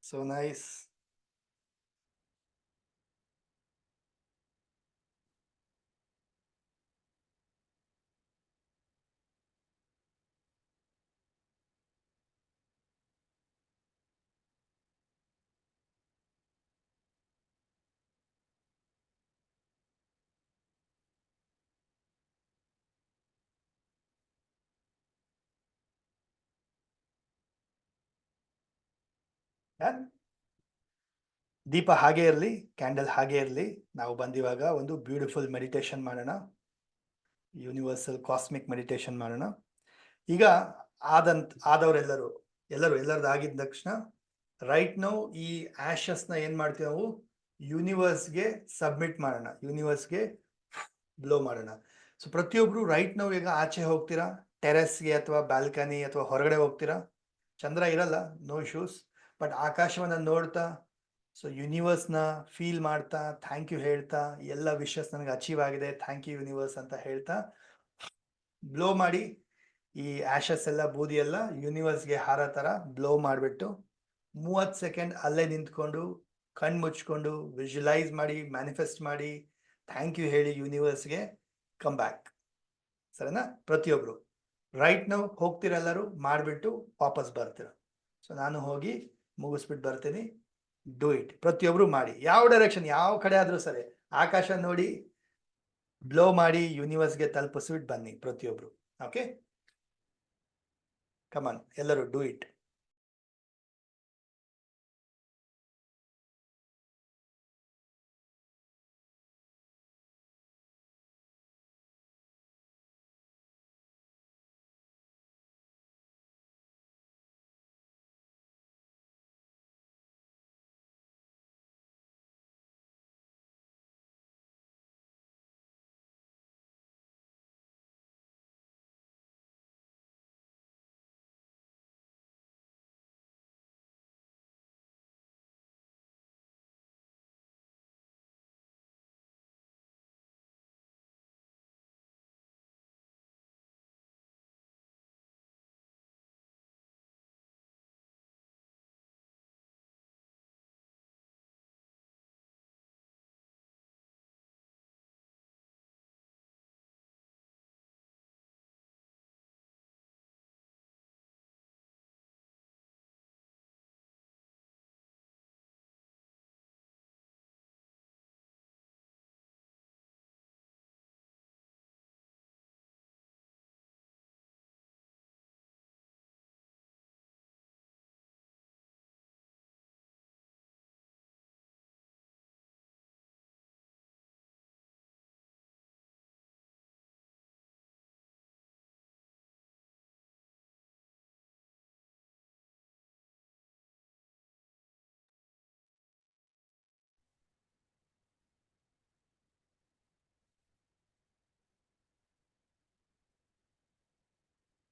So nice. Done? ದೀಪ ಹಾಗೆ ಇರಲಿ, ಕ್ಯಾಂಡಲ್ ಹಾಗೆ ಇರಲಿ. ನಾವು ಬಂದಿವಾಗ ಒಂದು ಬ್ಯೂಟಿಫುಲ್ ಮೆಡಿಟೇಷನ್ ಮಾಡೋಣ, ಯೂನಿವರ್ಸಲ್ ಕಾಸ್ಮಿಕ್ ಮೆಡಿಟೇಷನ್ ಮಾಡೋಣ. ಈಗ ಆದವರೆಲ್ಲರೂ ಎಲ್ಲರದ್ದು ಆಗಿದ ತಕ್ಷಣ ರೈಟ್ ನಾವು ಈ ಆಶಸ್ನ ಏನ್ ಮಾಡ್ತೀವಿ, ನಾವು ಯೂನಿವರ್ಸ್ಗೆ ಸಬ್ಮಿಟ್ ಮಾಡೋಣ, ಯೂನಿವರ್ಸ್ಗೆ ಬ್ಲೋ ಮಾಡೋಣ. ಸೊ ಪ್ರತಿಯೊಬ್ರು ರೈಟ್ ನಾವು ಈಗ ಆಚೆ ಹೋಗ್ತೀರಾ, ಟೆರೆಸ್ಗೆ ಅಥವಾ ಬಾಲ್ಕನಿ ಅಥವಾ ಹೊರಗಡೆ ಹೋಗ್ತೀರಾ, ಚಂದ್ರ ಇರಲ್ಲ, ನೋ ಇಶ್ಯೂಸ್, ಬಟ್ ಆಕಾಶವನ್ನ ನೋಡ್ತಾ, ಸೊ ಯೂನಿವರ್ಸ್ನ ಫೀಲ್ ಮಾಡ್ತಾ, ಥ್ಯಾಂಕ್ ಯು ಹೇಳ್ತಾ, ಎಲ್ಲ ವಿಷಸ್ ನನಗೆ ಅಚೀವ್ ಆಗಿದೆ, ಥ್ಯಾಂಕ್ ಯು ಯೂನಿವರ್ಸ್ ಅಂತ ಹೇಳ್ತಾ ಬ್ಲೋ ಮಾಡಿ. ಈ ಆಶಸ್ ಎಲ್ಲ, ಬೂದಿ ಎಲ್ಲ ಯೂನಿವರ್ಸ್ಗೆ ಹಾರ ಥರ ಬ್ಲೋ ಮಾಡಿಬಿಟ್ಟು 30 ಸೆಕೆಂಡ್ ಅಲ್ಲೇ ನಿಂತ್ಕೊಂಡು ಕಣ್ಣು ಮುಚ್ಕೊಂಡು ವಿಜುವಲೈಸ್ ಮಾಡಿ, ಮ್ಯಾನಿಫೆಸ್ಟ್ ಮಾಡಿ, ಥ್ಯಾಂಕ್ ಯು ಹೇಳಿ ಯೂನಿವರ್ಸ್ಗೆ ಕಮ್ ಬ್ಯಾಕ್. ಸರಿನಾ? ಪ್ರತಿಯೊಬ್ರು ರೈಟ್ ನಾವು ಹೋಗ್ತೀರ, ಎಲ್ಲರೂ ಮಾಡಿಬಿಟ್ಟು ವಾಪಸ್ ಬರ್ತೀರ. ಸೊ ನಾನು ಹೋಗಿ ಮುಗಿಸ್ಬಿಟ್ಟು ಬರ್ತೀನಿ. ಡೂ ಇಟ್, ಪ್ರತಿಯೊಬ್ರು ಮಾಡಿ. ಯಾವ ಡೈರೆಕ್ಷನ್, ಯಾವ ಕಡೆ ಆದ್ರೂ ಸರಿ, ಆಕಾಶ ನೋಡಿ ಬ್ಲೋ ಮಾಡಿ ಯೂನಿವರ್ಸ್ಗೆ ತಲುಪಿಸ್ಬಿಟ್ಟು ಬನ್ನಿ ಪ್ರತಿಯೊಬ್ರು. ಓಕೆ, ಕಮಾನ್ ಎಲ್ಲರೂ do it.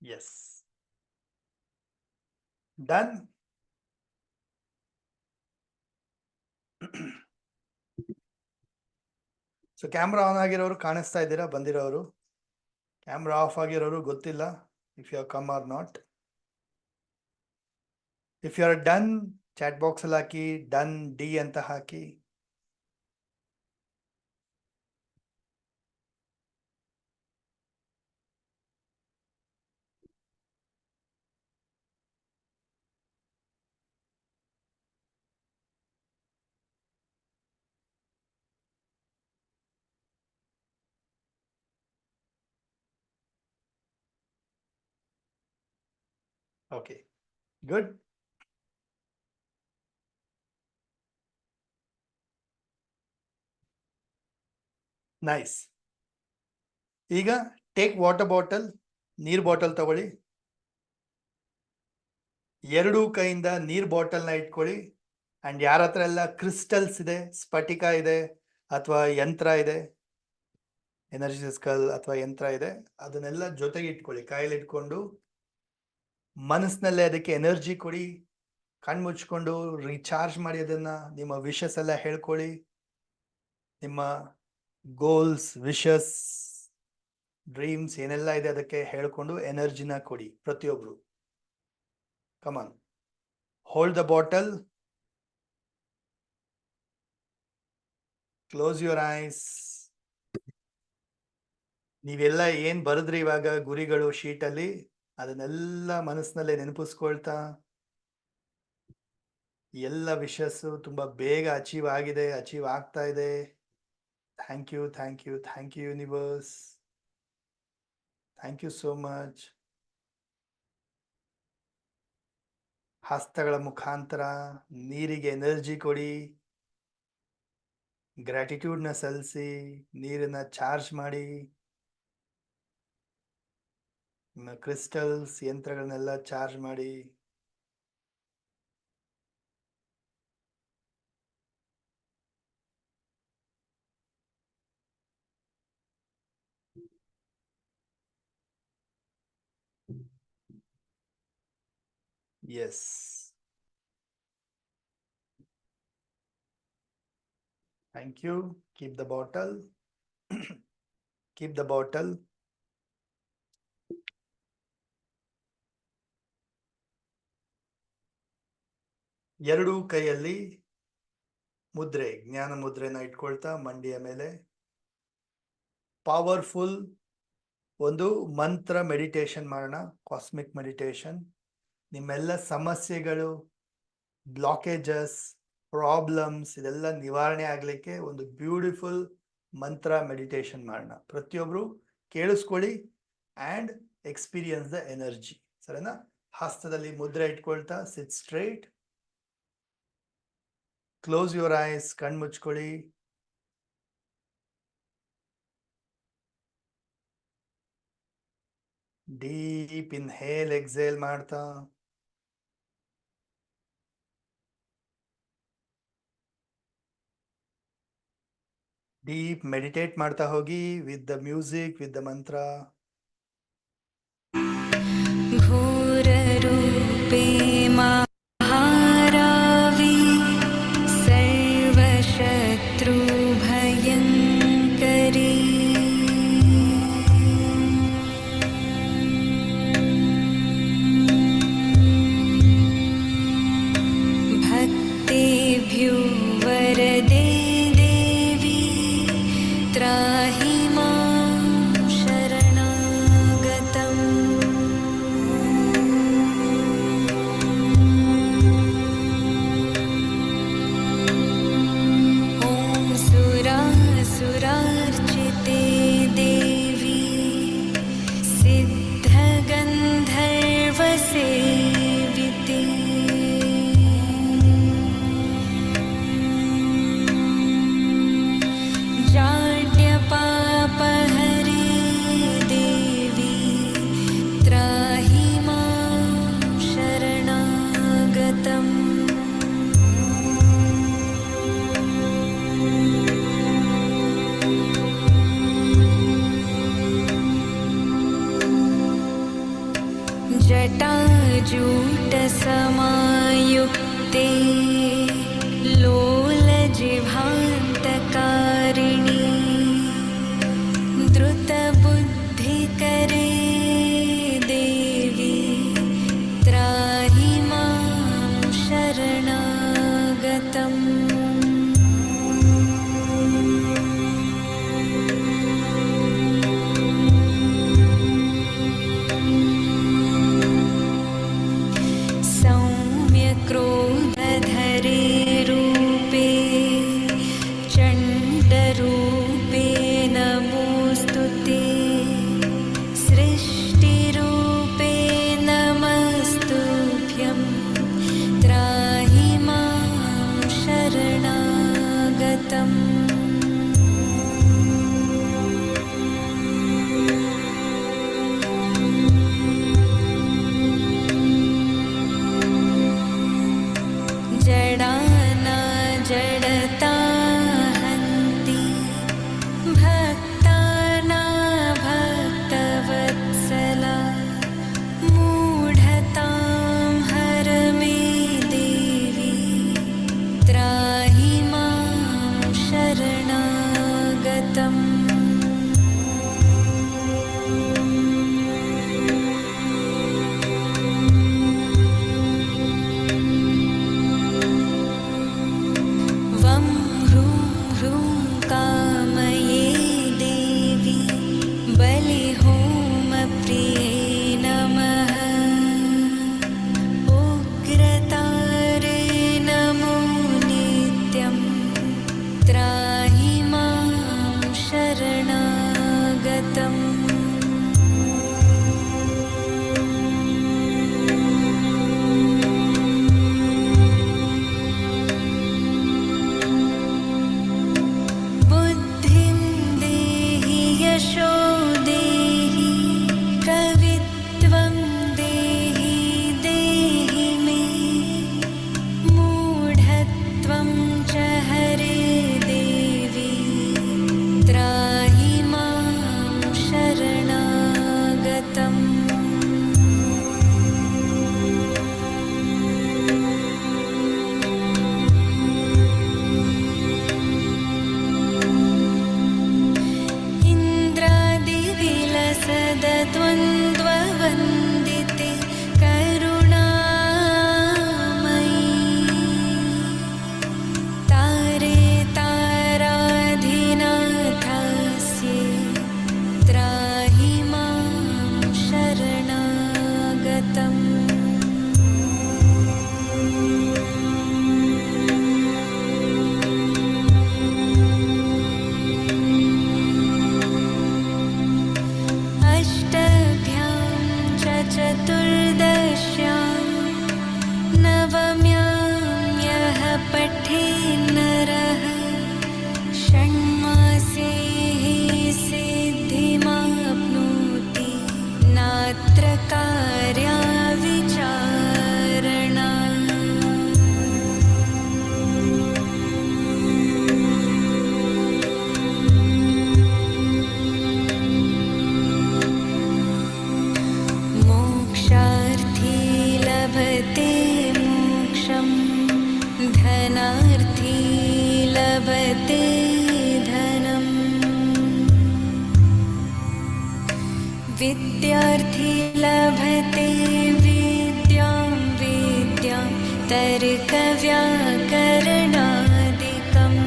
Yes, done. So camera on ಆಗಿರೋರು ಕಾಣಿಸ್ತಾ ಇದ್ದೀರಾ? ಬಂದಿರೋರು, ಕ್ಯಾಮ್ರಾ ಆಫ್ ಆಗಿರೋರು ಗೊತ್ತಿಲ್ಲ if you come or not. If you are done, chat box ಅಲ್ಲಿ ಹಾಕಿ ಡನ್ ಡಿ ಅಂತ ಹಾಕಿ. Okay, good. ನೈಸ್. ಈಗ ಟೇಕ್ ವಾಟರ್ ಬಾಟಲ್, ನೀರ್ ಬಾಟಲ್ ತಗೊಳ್ಳಿ. ಎರಡೂ ಕೈಯಿಂದ ನೀರ್ ಬಾಟಲ್ನ ಇಟ್ಕೊಳ್ಳಿ. ಅಂಡ್ ಯಾರ ಹತ್ರ ಎಲ್ಲ ಕ್ರಿಸ್ಟಲ್ಸ್ ಇದೆ, ಸ್ಫಟಿಕ ಇದೆ ಅಥವಾ ಯಂತ್ರ ಇದೆ, ಎನರ್ಜಿ ಸ್ಕಲ್ ಅಥವಾ ಯಂತ್ರ ಇದೆ, ಅದನ್ನೆಲ್ಲ ಜೊತೆಗೆ ಇಟ್ಕೊಳ್ಳಿ. ಕೈಯಲ್ಲಿ ಇಟ್ಕೊಂಡು ಮನಸ್ಸಿನಲ್ಲೇ ಅದಕ್ಕೆ ಎನರ್ಜಿ ಕೊಡಿ. ಕಣ್ಣು ಮುಚ್ಕೊಂಡು ರೀಚಾರ್ಜ್ ಮಾಡಿ ಅದನ್ನ. ನಿಮ್ಮ ವಿಶಸ್ ಎಲ್ಲ ಹೇಳ್ಕೊಳ್ಳಿ, ನಿಮ್ಮ ಗೋಲ್ಸ್, ವಿಶಸ್, ಡ್ರೀಮ್ಸ್ ಏನೆಲ್ಲ ಇದೆ ಅದಕ್ಕೆ ಹೇಳ್ಕೊಂಡು ಎನರ್ಜಿನ ಕೊಡಿ ಪ್ರತಿಯೊಬ್ರು. Come on, hold the bottle, close your eyes. ನೀವೆಲ್ಲ ಏನ್ ಬರೆದ್ರಿ ಇವಾಗ ಗುರಿಗಳು ಶೀಟ್ ಅಲ್ಲಿ, ಅದನ್ನೆಲ್ಲ ಮನಸ್ಸಿನಲ್ಲೇ ನೆನಪಿಸ್ಕೊಳ್ತಾ ಎಲ್ಲ ವಿಷಯಸ್ಸು ತುಂಬಾ ಬೇಗ ಅಚೀವ್ ಆಗಿದೆ, ಅಚೀವ್ ಆಗ್ತಾ ಇದೆ. Thank you, thank you, thank you universe, thank you so much. ಹಸ್ತಗಳ ಮುಖಾಂತರ ನೀರಿಗೆ ಎನರ್ಜಿ ಕೊಡಿ, ಗ್ರಾಟಿಟ್ಯೂಡ್ನ ಸಲ್ಲಿಸಿ, ನೀರನ್ನ ಚಾರ್ಜ್ ಮಾಡಿ, ನಿಮ್ಮ ಕ್ರಿಸ್ಟಲ್ಸ್ ಯಂತ್ರಗಳನ್ನೆಲ್ಲ ಚಾರ್ಜ್ ಮಾಡಿ. Yes, thank you. Keep the bottle, keep the bottle. ಎರಡೂ ಕೈಯಲ್ಲಿ ಮುದ್ರೆ, ಜ್ಞಾನ ಮುದ್ರೆನ ಇಟ್ಕೊಳ್ತಾ ಮಂಡಿಯ ಮೇಲೆ ಪವರ್ಫುಲ್ ಒಂದು ಮಂತ್ರ ಮೆಡಿಟೇಷನ್ ಮಾಡೋಣ, ಕಾಸ್ಮಿಕ್ ಮೆಡಿಟೇಷನ್. ನಿಮ್ಮೆಲ್ಲ ಸಮಸ್ಯೆಗಳು, ಬ್ಲಾಕೇಜಸ್, ಪ್ರಾಬ್ಲಮ್ಸ್ ಇದೆಲ್ಲ ನಿವಾರಣೆ ಆಗ್ಲಿಕ್ಕೆ ಒಂದು ಬ್ಯೂಟಿಫುಲ್ ಮಂತ್ರ ಮೆಡಿಟೇಷನ್ ಮಾಡೋಣ. ಪ್ರತಿಯೊಬ್ರು ಕೇಳಿಸ್ಕೊಳ್ಳಿ ಅಂಡ್ ಎಕ್ಸ್ಪೀರಿಯನ್ಸ್ ದ ಎನರ್ಜಿ. ಸರಿನಾ? ಹಸ್ತದಲ್ಲಿ ಮುದ್ರೆ ಇಟ್ಕೊಳ್ತಾ ಸಿಟ್ ಸ್ಟ್ರೈಟ್, ಕ್ಲೋಸ್ ಯುವರ್ ಐಸ್, ಕಣ್ ಮುಚ್ಕೊಳ್ಳಿ. ಡೀಪ್ ಇನ್ಹೇಲ್, ಎಕ್ಸೇಲ್ ಮಾಡ್ತಾ ಡೀಪ್ ಮೆಡಿಟೇಟ್ ಮಾಡ್ತಾ ಹೋಗಿ with the music, with the ಮಂತ್ರ. घोररूपे महारावी सर्वशत्रुभयङ्करी भक्तेभ्यो वरदे देवी त्राहि मां शरणागतम्। सुरार्चिते देवी सिद्धगन्धर्वसेविते जाड्यपापहरे देवी त्राहि मां शरणागतम्। जटाजूटसमायुक्ते लोलजिह्वान्तकारिणी द्रुतबुद्धिकरे देवी त्राहि मां शरणागतम्। क्रोधधरे रूपे चण्डरूपे नमोऽस्तु ते। शरद्वन्द्ववन्दिते करुणामयि तारे ताराधिनाथास्ये त्राहि मां शरणागतम् अष्टभ्यां च चतुर्दश्यां नवम्यां यः पठे नरः षण्मासेः सिद्धिमाप्नोति नात्र कार्या विचारणा मोक्षार्थी लभते मोक्षं धनार्थी लभते धनम् विद्यार्थी लभते विद्यां विद्यां तर्कव्याकरणादिकम्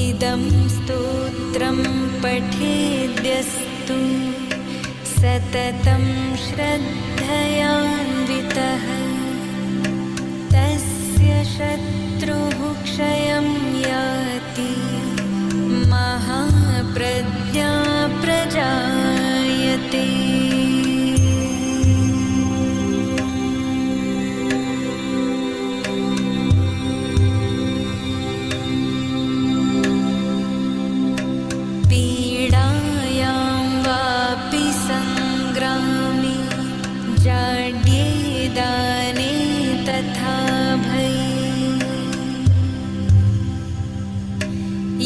इदं स्तोत्रं पठेद्यस्तु सततं श्रद्धयान्वितः तस्य शत्रुः क्षयं याति महाप्रज्ञा प्रजायते पीडायां वापि सङ्ग्रामे जाड्ये दाने तथा भये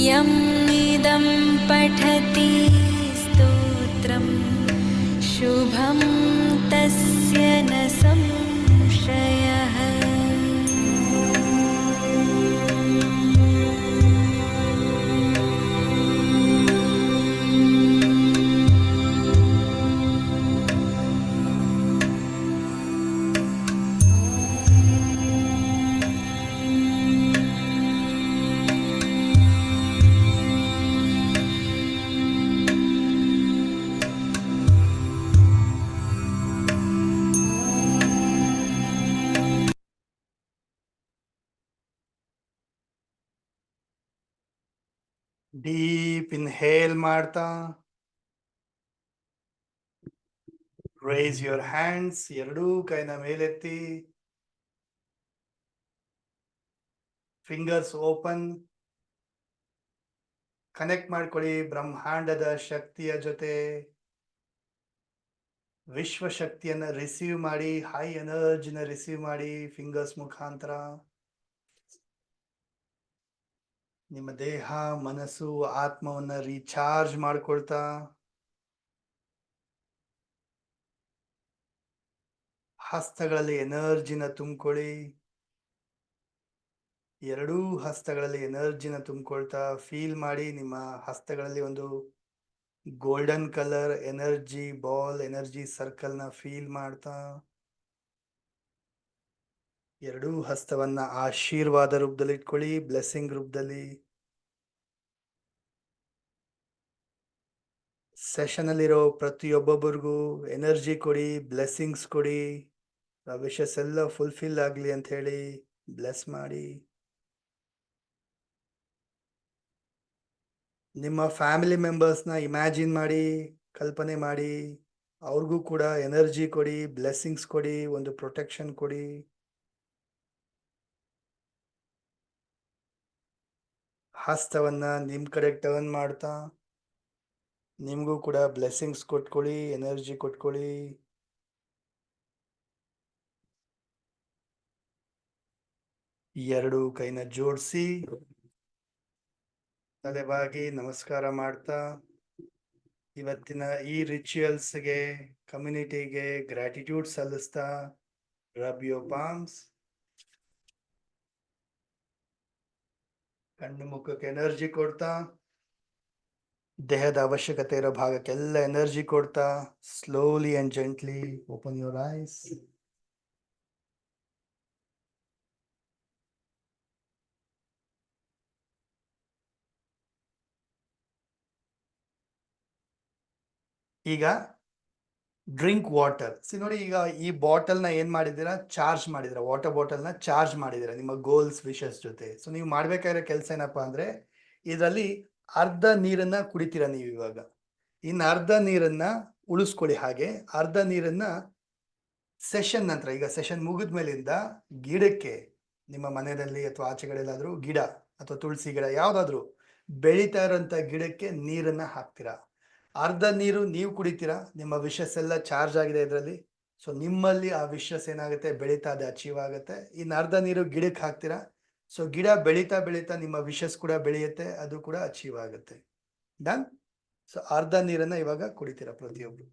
यम् इदं पठति स्तोत्रं शुभं तस्य न संशयः ಡೀಪ್ ಇನ್ಹೇಲ್ ಮಾಡ್ತಾ ರೈಸ್ ಯುವರ್ ಹ್ಯಾಂಡ್ಸ್, ಎರಡೂ ಕೈನ ಮೇಲೆತ್ತಿ, ಫಿಂಗರ್ಸ್ ಓಪನ್. ಕನೆಕ್ಟ್ ಮಾಡ್ಕೊಳ್ಳಿ ಬ್ರಹ್ಮಾಂಡದ ಶಕ್ತಿಯ ಜೊತೆ. ವಿಶ್ವ ಶಕ್ತಿಯನ್ನ ರಿಸೀವ್ ಮಾಡಿ, ಹೈ ಎನರ್ಜಿನ ರಿಸೀವ್ ಮಾಡಿ ಫಿಂಗರ್ಸ್ ಮುಖಾಂತರ. ನಿಮ್ಮ ದೇಹ, ಮನಸ್ಸು, ಆತ್ಮವನ್ನ ರೀಚಾರ್ಜ್ ಮಾಡ್ಕೊಳ್ತಾ ಹಸ್ತಗಳಲ್ಲಿ ಎನರ್ಜಿನ ತುಂಬಿಕೊಳ್ಳಿ. ಎರಡೂ ಹಸ್ತಗಳಲ್ಲಿ ಎನರ್ಜಿನ ತುಂಬಿಕೊಳ್ತಾ ಫೀಲ್ ಮಾಡಿ. ನಿಮ್ಮ ಹಸ್ತಗಳಲ್ಲಿ ಒಂದು golden colour energy ball, energy circle ನ ಫೀಲ್ ಮಾಡ್ತಾ ಎರಡೂ ಹಸ್ತವನ್ನ ಆಶೀರ್ವಾದ ರೂಪದಲ್ಲಿ ಇಟ್ಕೊಳ್ಳಿ, ಬ್ಲೆಸ್ಸಿಂಗ್ ರೂಪದಲ್ಲಿ. ಸೆಷನ್ ಅಲ್ಲಿರೋ ಪ್ರತಿಯೊಬ್ಬೊಬ್ಬರಿಗೂ ಎನರ್ಜಿ ಕೊಡಿ, ಬ್ಲೆಸ್ಸಿಂಗ್ಸ್ ಕೊಡಿ. ವಿಶಸ್ ಎಲ್ಲ ಫುಲ್ಫಿಲ್ ಆಗ್ಲಿ ಅಂತ ಹೇಳಿ ಬ್ಲೆಸ್ ಮಾಡಿ. ನಿಮ್ಮ ಫ್ಯಾಮಿಲಿ ಮೆಂಬರ್ಸ್ನ ಇಮ್ಯಾಜಿನ್ ಮಾಡಿ, ಕಲ್ಪನೆ ಮಾಡಿ, ಅವ್ರಿಗೂ ಕೂಡ ಎನರ್ಜಿ ಕೊಡಿ, ಬ್ಲೆಸ್ಸಿಂಗ್ಸ್ ಕೊಡಿ, ಒಂದು ಪ್ರೊಟೆಕ್ಷನ್ ಕೊಡಿ. ಹಸ್ತವನ್ನ ನಿಮ್ ಕಡೆ ಟರ್ನ್ ಮಾಡ್ತಾ ನಿಮ್ಗೂ ಕೂಡ ಬ್ಲೆಸ್ಸಿಂಗ್ಸ್ ಕೊಟ್ಕೊಳ್ಳಿ, ಎನರ್ಜಿ ಕೊಟ್ಕೊಳ್ಳಿ. ಎರಡು ಕೈನ ಜೋಡಿಸಿ ತಲೆಬಾಗಿ ನಮಸ್ಕಾರ ಮಾಡ್ತಾ ಇವತ್ತಿನ ಈ ರಿಚುವಲ್ಸ್ಗೆ ಕಮ್ಯುನಿಟಿಗೆ ಗ್ರಾಟಿಟ್ಯೂಡ್ ಸಲ್ಲಿಸ್ತಾ ರಬ್ ಯೋರ್ ಪಾಮ್ಸ್. ಕಣ್ಣು ಮುಖಕ್ಕೆ ಎನರ್ಜಿ ಕೊಡ್ತಾ, ದೇಹದ ಅವಶ್ಯಕತೆ ಇರೋ ಭಾಗಕ್ಕೆಲ್ಲ ಎನರ್ಜಿ ಕೊಡ್ತಾ, slowly and gently open your eyes. ಈಗ ಡ್ರಿಂಕ್ ವಾಟರ್. ನೋಡಿ, ಈಗ ಈ ಬಾಟಲ್ನ ಏನ್ ಮಾಡಿದ್ದೀರಾ, ಚಾರ್ಜ್ ಮಾಡಿದಿರಾ, ವಾಟರ್ ಬಾಟಲ್ನ ಚಾರ್ಜ್ ಮಾಡಿದಿರಾ ನಿಮ್ಮ ಗೋಲ್ಸ್ ವಿಶಸ್ ಜೊತೆ. ಸೊ ನೀವು ಮಾಡ್ಬೇಕಾಗಿರೋ ಕೆಲಸ ಏನಪ್ಪಾ ಅಂದ್ರೆ, ಇದರಲ್ಲಿ ಅರ್ಧ ನೀರನ್ನ ಕುಡಿತೀರಾ ನೀವು ಇವಾಗ. ಇನ್ನು ಅರ್ಧ ನೀರನ್ನ ಉಳಿಸ್ಕೊಳ್ಳಿ. ಹಾಗೆ ಅರ್ಧ ನೀರನ್ನ ಸೆಷನ್ ನಂತರ, ಈಗ ಸೆಷನ್ ಮುಗಿದ ಮೇಲಿಂದ ಗಿಡಕ್ಕೆ, ನಿಮ್ಮ ಮನೆಯಲ್ಲಿ ಅಥವಾ ಆಚೆಗಡೆಲ್ಲಾದ್ರೂ ಗಿಡ ಅಥವಾ ತುಳಸಿ ಗಿಡ ಯಾವ್ದಾದ್ರು ಬೆಳೀತಾ ಇರೋಂಥ ಗಿಡಕ್ಕೆ ನೀರನ್ನ ಹಾಕ್ತೀರಾ. ಅರ್ಧ ನೀರು ನೀವು ಕುಡಿತೀರಾ, ನಿಮ್ಮ ವಿಷಸ್ ಎಲ್ಲ ಚಾರ್ಜ್ ಆಗಿದೆ ಇದರಲ್ಲಿ. ಸೊ ನಿಮ್ಮಲ್ಲಿ ಆ ವಿಷಸ್ ಏನಾಗುತ್ತೆ, ಬೆಳೀತಾ ಅದು ಅಚೀವ್ ಆಗುತ್ತೆ. ಇನ್ನು ಅರ್ಧ ನೀರು ಗಿಡಕ್ಕೆ ಹಾಕ್ತೀರಾ. ಸೊ ಗಿಡ ಬೆಳೀತಾ ಬೆಳೀತಾ ನಿಮ್ಮ ವಿಷಸ್ ಕೂಡ ಬೆಳೆಯುತ್ತೆ, ಅದು ಕೂಡ ಅಚೀವ್ ಆಗುತ್ತೆ. ಡನ್. ಸೊ ಅರ್ಧ ನೀರನ್ನ ಇವಾಗ ಕುಡಿತೀರಾ ಪ್ರತಿಯೊಬ್ರು.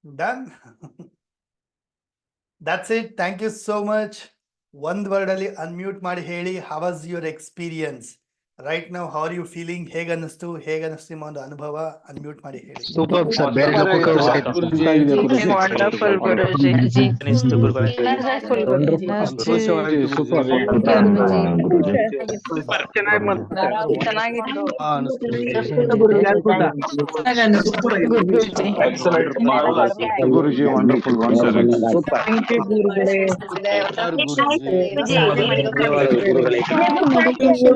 Done. That's it. Thank you so much. ಒಂದ್ ವರ್ಡ್ ಅಲ್ಲಿ ಅನ್ಮ್ಯೂಟ್ ಮಾಡಿ ಹೇಳಿ, how was your experience right now? How are you feeling? ಹೇಗೆ ಅನ್ನಿಸ್ತು ನಿಮ್ಮ ಒಂದು ಅನುಭವ? ಅನ್ಮ್ಯೂಟ್ ಮಾಡಿ ಹೇಳಿ. ಸೂಪರ್ ಸರ್, ಬೇರೆ ವಂಡರ್ಫುಲ್ ಗುರುಜಿ. ಅನಿಸ್ತು ಗುರುಗಳೇ. ಚೆನ್ನಾಗಿತ್ತು Guruji. Wonderful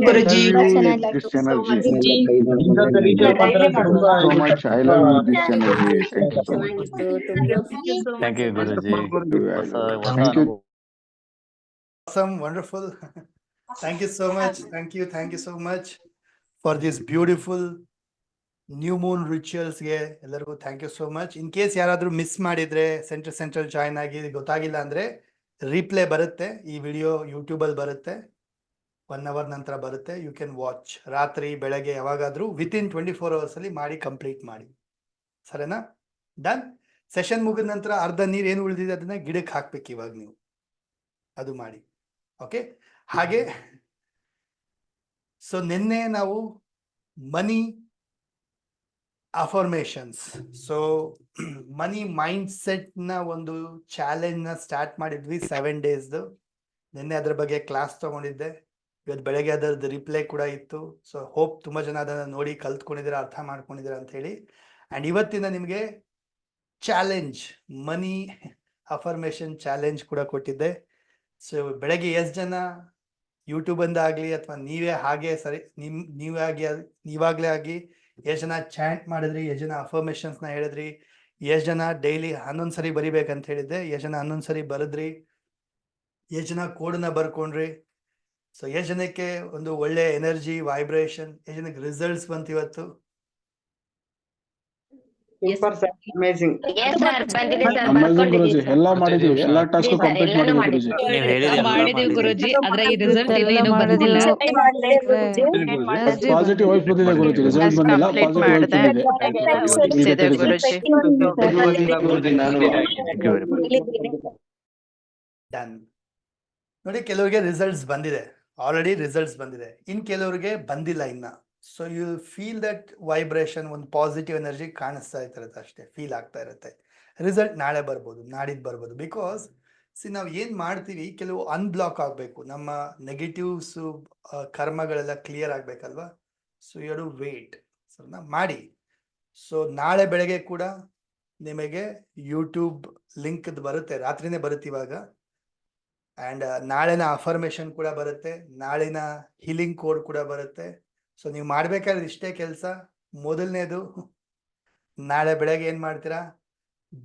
Guruji. this energy. So much. I love this energy. Thank you so much. Thank you, Guruji. Thank you. Awesome, wonderful. Thank you so much. Thank you so much for this beautiful new moon rituals ಗೆ ಎಲ್ಲರಿಗೂ thank you so much. In case ಯಾರಾದ್ರೂ miss ಮಾಡಿದ್ರೆ, central join ಆಗಿ ಗೊತ್ತಾಗಿಲ್ಲ ಅಂದ್ರೆ, replay ಬರುತ್ತೆ. ಈ video YouTube ಅಲ್ಲಿ ಬರುತ್ತೆ, 1 hour ನಂತರ ಬರುತ್ತೆ. You can watch. ರಾತ್ರಿ ಬೆಳಗ್ಗೆ ಯಾವಾಗಾದ್ರೂ ವಿತಿನ್ 24 hours ಅಲ್ಲಿ ಮಾಡಿ ಕಂಪ್ಲೀಟ್ ಮಾಡಿ. ಸರಿನಾ? ಡನ್. ಸೆಷನ್ ಮುಗಿದ ನಂತರ ಅರ್ಧ ನೀರು ಏನು ಉಳಿದಿದೆ ಅದನ್ನ ಗಿಡಕ್ಕೆ ಹಾಕ್ಬೇಕು ಇವಾಗ ನೀವು. ಅದು ಮಾಡಿ. ಓಕೆ. ಹಾಗೆ ಸೊ ನಿನ್ನೆ ನಾವು ಮನಿ ಅಫರ್ಮೇಷನ್ಸ್, ಸೊ ಮನಿ ಮೈಂಡ್ ಸೆಟ್ ನ ಒಂದು ಚಾಲೆಂಜ್ ನ ಸ್ಟಾರ್ಟ್ ಮಾಡಿದ್ವಿ 7 days. ನಿನ್ನೆ ಅದ್ರ ಬಗ್ಗೆ ಕ್ಲಾಸ್ ತಗೊಂಡಿದ್ದೆ. ಇವತ್ತು ಬೆಳಗ್ಗೆ ಅದರದ್ದು ರಿಪ್ಲೈ ಕೂಡ ಇತ್ತು. ಸೊ ಹೋಪ್ ತುಂಬಾ ಜನ ಅದನ್ನ ನೋಡಿ ಕಲ್ತ್ಕೊಂಡಿದ್ದೀರಾ, ಅರ್ಥ ಮಾಡ್ಕೊಂಡಿದ್ದೀರಾ ಅಂತ ಹೇಳಿ. ಅಂಡ್ ಇವತ್ತಿನ ನಿಮಗೆ ಚಾಲೆಂಜ್, ಮನಿ ಅಫರ್ಮೇಷನ್ ಚಾಲೆಂಜ್ ಕೂಡ ಕೊಟ್ಟಿದ್ದೆ. ಸೊ ಬೆಳಗ್ಗೆ ಎಷ್ಟು ಜನ ಯೂಟ್ಯೂಬ್ ಇಂದ ಆಗ್ಲಿ ಅಥವಾ ನೀವೇ ಹಾಗೆ ನೀವಾಗ್ಲೇ ಆಗಿ ಎಷ್ಟು ಜನ ಚಾಂಟ್ ಮಾಡಿದ್ರಿ, ಎಷ್ಟು ಜನ ಅಫರ್ಮೇಷನ್ಸ್ ನ ಹೇಳಿದ್ರಿ, ಎಷ್ಟು ಜನ ಡೈಲಿ 11 ಸರಿ ಬರಿಬೇಕಂತ ಹೇಳಿದ್ದೆ, ಎಷ್ಟು ಜನ 11 ಸರಿ ಬರೆದ್ರಿ, ಎಷ್ಟು ಜನ ಕೋಡ್ನ ಬರ್ಕೊಂಡ್ರಿ. ಸೊ ಎಷ್ಟು ಜನಕ್ಕೆ ಒಂದು ಒಳ್ಳೆ ಎನರ್ಜಿ ವೈಬ್ರೇಷನ್, ಎಷ್ಟು ಜನಕ್ಕೆ ರಿಸಲ್ಟ್ಸ್ ಬಂತು ಇವತ್ತು? Amazing ಗುರುಜಿ. ಎಲ್ಲ ಮಾಡಿದೀವಿ, ಎಲ್ಲ ಟಾಸ್ಕ್ ಕಂಪ್ಲೀಟ್ ಮಾಡಿದೀವಿ ಗುರುಜಿ. ಆದ್ರೆ ಈ ರಿಸಲ್ಟ್ ಇನ್ನೂ ಬಂದಿಲ್ಲ. ಪಾಸಿಟಿವ್ ವೈಬ್ಸ್ ಬಂದಿದೆ ಗುರುಜಿ. ರಿಸಲ್ಟ್ ಬಂದಿಲ್ಲ, ಪಾಸಿಟಿವ್ ವೈಬ್ಸ್ ಬಂದಿದೆ ಗುರುಜಿ. ಡನ್. ನೋಡಿ, ಕೆಲವರಿಗೆ ರಿಸಲ್ಟ್ಸ್ ಬಂದಿದೆ, ಆಲ್ರೆಡಿ ರಿಸಲ್ಟ್ಸ್ ಬಂದಿದೆ. ಇನ್ ಕೆಲವರಿಗೆ ಬಂದಿಲ್ಲ ಇನ್ನ. So you feel that vibration, ಒಂದು ಪಾಸಿಟಿವ್ ಎನರ್ಜಿ ಕಾಣಿಸ್ತಾ ಇರುತ್ತೆ, ಅಷ್ಟೇ ಫೀಲ್ ಆಗ್ತಾ ಇರುತ್ತೆ. ರಿಸಲ್ಟ್ ನಾಳೆ ಬರ್ಬೋದು, ನಾಡಿದ್ದು ಬರ್ಬೋದು. ಬಿಕಾಸ್ ನಾವು ಏನ್ ಮಾಡ್ತೀವಿ, ಕೆಲವು ಅನ್ಬ್ಲಾಕ್ ಆಗ್ಬೇಕು, ನಮ್ಮ ನೆಗೆಟಿವ್ಸ್ ಕರ್ಮಗಳೆಲ್ಲ ಕ್ಲಿಯರ್ ಆಗ್ಬೇಕಲ್ವಾ. So you wait. ಸೊ ಮಾಡಿ. ಸೊ ನಾಳೆ ಬೆಳಗ್ಗೆ ಕೂಡ ನಿಮಗೆ ಯೂಟ್ಯೂಬ್ ಲಿಂಕ್ ಬರುತ್ತೆ, ರಾತ್ರಿನೇ ಬರುತ್ತೆ ಇವಾಗ. ಅಂಡ್ ನಾಳೆನ ಅಫರ್ಮೇಷನ್ ಕೂಡ ಬರುತ್ತೆ, ನಾಳಿನ ಹೀಲಿಂಗ್ ಕೋಡ್ ಕೂಡ ಬರುತ್ತೆ. ಸೊ ನೀವು ಮಾಡ್ಬೇಕಾದ್ರೆ ಇಷ್ಟೇ ಕೆಲಸ. ಮೊದಲನೇದು, ನಾಳೆ ಬೆಳಗ್ಗೆ ಏನ್ ಮಾಡ್ತೀರಾ,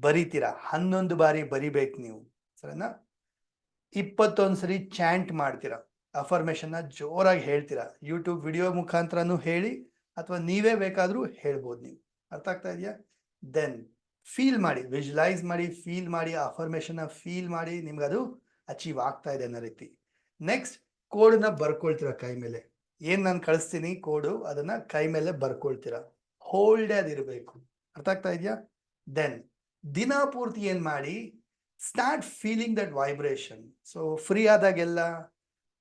ಬರೀತೀರಾ. 11 ಬಾರಿ ಬರಿಬೇಕು ನೀವು, ಸರಿನಾ? 21 ಸರಿ ಚಾಂಟ್ ಮಾಡ್ತೀರಾ. ಅಫರ್ಮೇಷನ್ನ ಜೋರಾಗಿ ಹೇಳ್ತೀರಾ. ಯೂಟ್ಯೂಬ್ ವಿಡಿಯೋ ಮುಖಾಂತರನೂ ಹೇಳಿ ಅಥವಾ ನೀವೇ ಬೇಕಾದರೂ ಹೇಳ್ಬೋದು ನೀವು. ಅರ್ಥ ಆಗ್ತಾ ಇದೆಯಾ? ದೆನ್ ಫೀಲ್ ಮಾಡಿ, ವಿಜುವಲೈಸ್ ಮಾಡಿ, ಫೀಲ್ ಮಾಡಿ, ಅಫರ್ಮೇಷನ್ನ ಫೀಲ್ ಮಾಡಿ, ನಿಮ್ಗೆ ಅದು ಅಚೀವ್ ಆಗ್ತಾ ಇದೆ ಅನ್ನೋ ರೀತಿ. ನೆಕ್ಸ್ಟ್ ಕೋಡನ್ನ ಬರ್ಕೊಳ್ತೀರಾ ಕೈ ಮೇಲೆ. ಏನು ನಾನು ಕಳಿಸ್ತೀನಿ ಕೋಡು, ಅದನ್ನ ಕೈ ಮೇಲೆ ಬರ್ಕೊಳ್ತೀರಾ. ಹೋಲ್ಡೇ ಅದಿರಬೇಕು. ಅರ್ಥ ಆಗ್ತಾ ಇದೆಯಾ? ದೆನ್ ದಿನ ಪೂರ್ತಿ ಏನು ಮಾಡಿ, start feeling that vibration. So free ಆದಾಗೆಲ್ಲ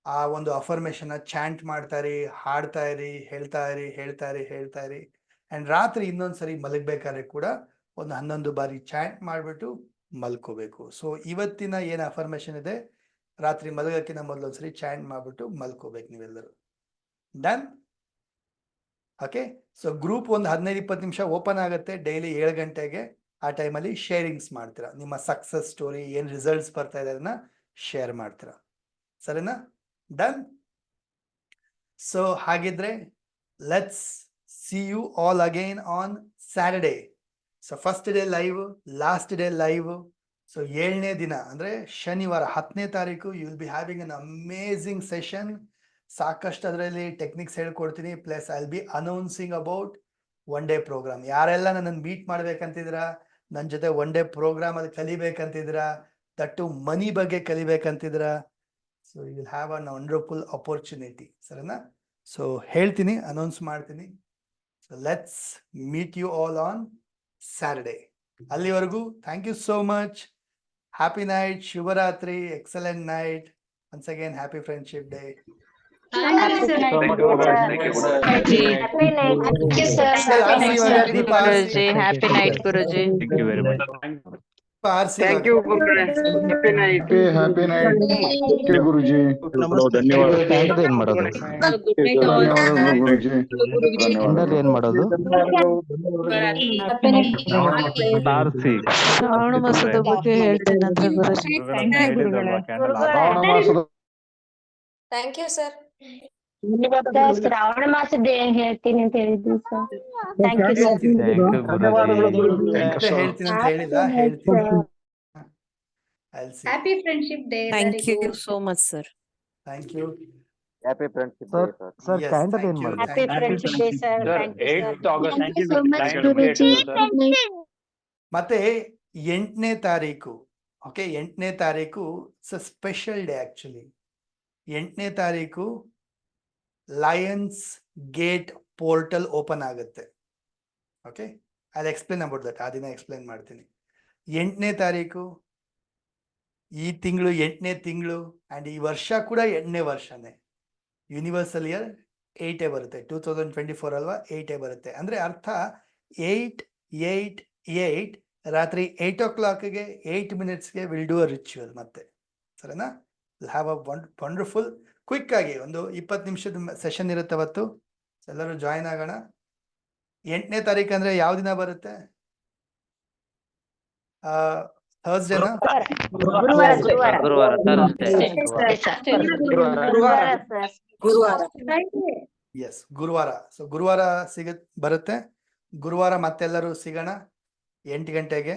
ಆ ಒಂದು ಅಫರ್ಮೇಷನ್ನ ಚಾಂಟ್ ಮಾಡ್ತಾ ಇರಿ, ಹಾಡ್ತಾ ಇರಿ, ಹೇಳ್ತಾ ಇರಿ. ಆ್ಯಂಡ್ ರಾತ್ರಿ ಇನ್ನೊಂದ್ಸರಿ ಮಲಗಬೇಕಾದ್ರೆ ಕೂಡ ಒಂದು 11 ಬಾರಿ ಚಾಂಟ್ ಮಾಡಿಬಿಟ್ಟು ಮಲ್ಕೋಬೇಕು. ಸೊ ಇವತ್ತಿನ ಏನು ಅಫರ್ಮೇಷನ್ ಇದೆ, ರಾತ್ರಿ ಮಲಗೋಕ್ಕಿಂತ ಮೊದಲು ಒಂದ್ಸರಿ ಚಾಂಟ್ ಮಾಡಿಬಿಟ್ಟು ಮಲ್ಕೋಬೇಕು ನೀವೆಲ್ಲರೂ. ಡನ್? ಓಕೆ. ಸೊ ಗ್ರೂಪ್ ಒಂದು 15-20 ನಿಮಿಷ ಓಪನ್ ಆಗುತ್ತೆ ಡೈಲಿ 7 ಗಂಟೆಗೆ. ಆ ಟೈಮಲ್ಲಿ ಶೇರಿಂಗ್ಸ್ ಮಾಡ್ತೀರಾ. ನಿಮ್ಮ ಸಕ್ಸಸ್ ಸ್ಟೋರಿ, ಏನು ರಿಸಲ್ಟ್ಸ್ ಬರ್ತಾ ಇದೆ ಅದನ್ನ ಶೇರ್ ಮಾಡ್ತೀರಾ. ಸರಿನಾ? ಡನ್? ಸೊ ಹಾಗಿದ್ರೆ let's see you all again on Saturday. So first day live, last day live. So 7ನೇ ದಿನ ಅಂದರೆ ಶನಿವಾರ 10ನೇ ತಾರೀಕು you will be having an amazing session. ಸಾಕಷ್ಟು ಅದರಲ್ಲಿ ಟೆಕ್ನಿಕ್ಸ್ ಹೇಳ್ಕೊಡ್ತೀನಿ. Plus I will be announcing about 1 day programme. ಯಾರೆಲ್ಲ ನನ್ನನ್ನು ಮೀಟ್ ಮಾಡ್ಬೇಕಂತಿದ್ದೀರಾ, ನನ್ನ ಜೊತೆ 1 ಡೇ ಪ್ರೋಗ್ರಾಮ್ ಅಲ್ಲಿ ಕಲಿಬೇಕಂತಿದ್ದೀರಾ, ದಟ್ಟು ಮನಿ ಬಗ್ಗೆ ಕಲಿಬೇಕಂತಿದ್ದೀರಾ, so you will have an wonderful opportunity. ಸರಿನಾ? ಸೊ ಹೇಳ್ತೀನಿ, ಅನೌನ್ಸ್ ಮಾಡ್ತೀನಿ. So let's meet you all on Saturday. ಅಲ್ಲಿವರೆಗೂ thank you so much. Happy night, ಶುಭರಾತ್ರಿ, excellent night. Once again happy friendship day. Happy night Guruji. Thank you very much. Thank you happy night. Happy night Guruji. ಧನ್ಯವಾದ. ಏನ್ ಮಾಡೋದು? ಏನ್ ಮಾಡೋದು? ತಾರ್ಸಿ. ಶ್ರಾವಣ ಮಾಸದ ಬಗ್ಗೆ ಹೇಳ್ತೇನಂದ್ರೆ ಗುರುಜಿ. Thank you sir. ಶ್ರಾವಣ ಮಾಸದ ಏನ್ ಹೇಳ್ತೀನಿ ಅಂತ ಹೇಳಿದ್ವಿ ಸರ್. Thank you sir. ಹೇಳ್ತೀನಿ ಅಂತ ಹೇಳಿಲ್ಲ, ಹೇಳ್ತೀನಿ. Happy friendship day. Thank you so much sir. Thank you. Happy friendship day sir. Sir Yes, candle thank ಏನ್ you, ಮಾಡೋದು? Happy friendship day sir. Thank you sir. 8th August. Thank you so much, Guruji. ಮತ್ತೆ 8ನೇ ತಾರೀಕು, okay, 8ನೇ ತಾರೀಕು special day actually. 8ನೇ ತಾರೀಕು lions gate portal open ಆಗುತ್ತೆ. Okay, I explain about that. ಆ ದಿನ ಎಕ್ಸ್ಪ್ಲೇನ್ ಮಾಡ್ತೀನಿ. 8ನೇ ತಾರೀಕು ಈ ತಿಂಗಳು, 8ನೇ ತಿಂಗಳು, ಆ್ಯಂಡ್ ಈ ವರ್ಷ ಕೂಡ 8ನೇ ವರ್ಷನೇ. ಯೂನಿವರ್ಸಲ್ ಇಯರ್ 8 ಬರುತ್ತೆ. 2024 ಅಲ್ವಾ, 8 ಬರುತ್ತೆ. ಅಂದರೆ ಅರ್ಥ 8 ರಾತ್ರಿ 8 o'clockಗೆ 8 minutesಗೆ ವಿಲ್ ಡೂ ಅ ರಿಚುವಲ್. ಮತ್ತೆ ಸರಿನಾ? Will have a wonderful quick ಆಗಿ ಒಂದು 20 ನಿಮಿಷದ ಸೆಷನ್ ಇರುತ್ತೆ ಅವತ್ತು. ಎಲ್ಲರೂ ಜಾಯಿನ್ ಆಗೋಣ. 8ನೇ ತಾರೀಕು ಅಂದರೆ ಯಾವ ದಿನ ಬರುತ್ತೆ? ಥರ್ಸ್ಡೇನಾ? ಎಸ್, ಗುರುವಾರ. ಸೊ ಗುರುವಾರ ಬರುತ್ತೆ. ಗುರುವಾರ ಮತ್ತೆಲ್ಲರೂ ಸಿಗೋಣ 8 ಗಂಟೆಗೆ.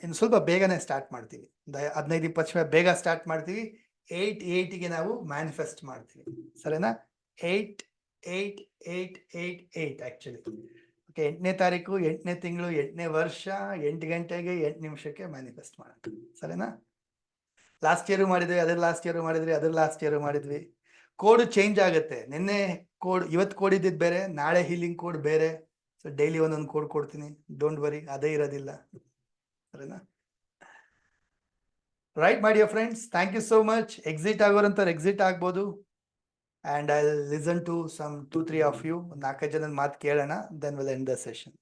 ಇನ್ನು ಸ್ವಲ್ಪ ಬೇಗನೆ ಸ್ಟಾರ್ಟ್ ಮಾಡ್ತೀವಿ, 15-20 ನಿಮಿಷ ಬೇಗ ಸ್ಟಾರ್ಟ್ ಮಾಡ್ತೀವಿ. 8 ನಾವು ಮ್ಯಾನಿಫೆಸ್ಟ್ ಮಾಡ್ತೀವಿ. ಸರಿನಾ? 8 ಆಕ್ಚುಲಿ. ಓಕೆ, 8ನೇ ತಾರೀಕು, 8ನೇ ತಿಂಗಳು, 8ನೇ ವರ್ಷ, 8 ಗಂಟೆಗೆ 8 ನಿಮಿಷಕ್ಕೆ ಮ್ಯಾನಿಫೆಸ್ಟ್ ಮಾಡೋಣ. ಸರಿನಾ? ಲಾಸ್ಟ್ ಇಯರು ಮಾಡಿದ್ವಿ, ಅದ್ರ ಲಾಸ್ಟ್ ಇಯರು ಮಾಡಿದ್ವಿ. ಕೋಡ್ ಚೇಂಜ್ ಆಗುತ್ತೆ. ನಿನ್ನೆ ಕೋಡ್, ಇವತ್ತು ಕೋಡ್ ಇದ್ದಿದ್ದು ಬೇರೆ, ನಾಳೆ ಹೀಲಿಂಗ್ ಕೋಡ್ ಬೇರೆ. ಸೊ ಡೈಲಿ ಒಂದೊಂದು ಕೋಡ್ ಕೊಡ್ತೀನಿ, ಡೋಂಟ್ ವರಿ, ಅದೇ ಇರೋದಿಲ್ಲ. ಸರಿನಾ? Right my dear friends, thank you so much. Exit ಆಗೋರಂಥವ್ರು ಎಕ್ಸಿಟ್ ಆಗ್ಬೋದು. And I listen to some 2-3 of you. 4 ಜನದ ಮಾತು ಕೇಳೋಣ, then will end the session.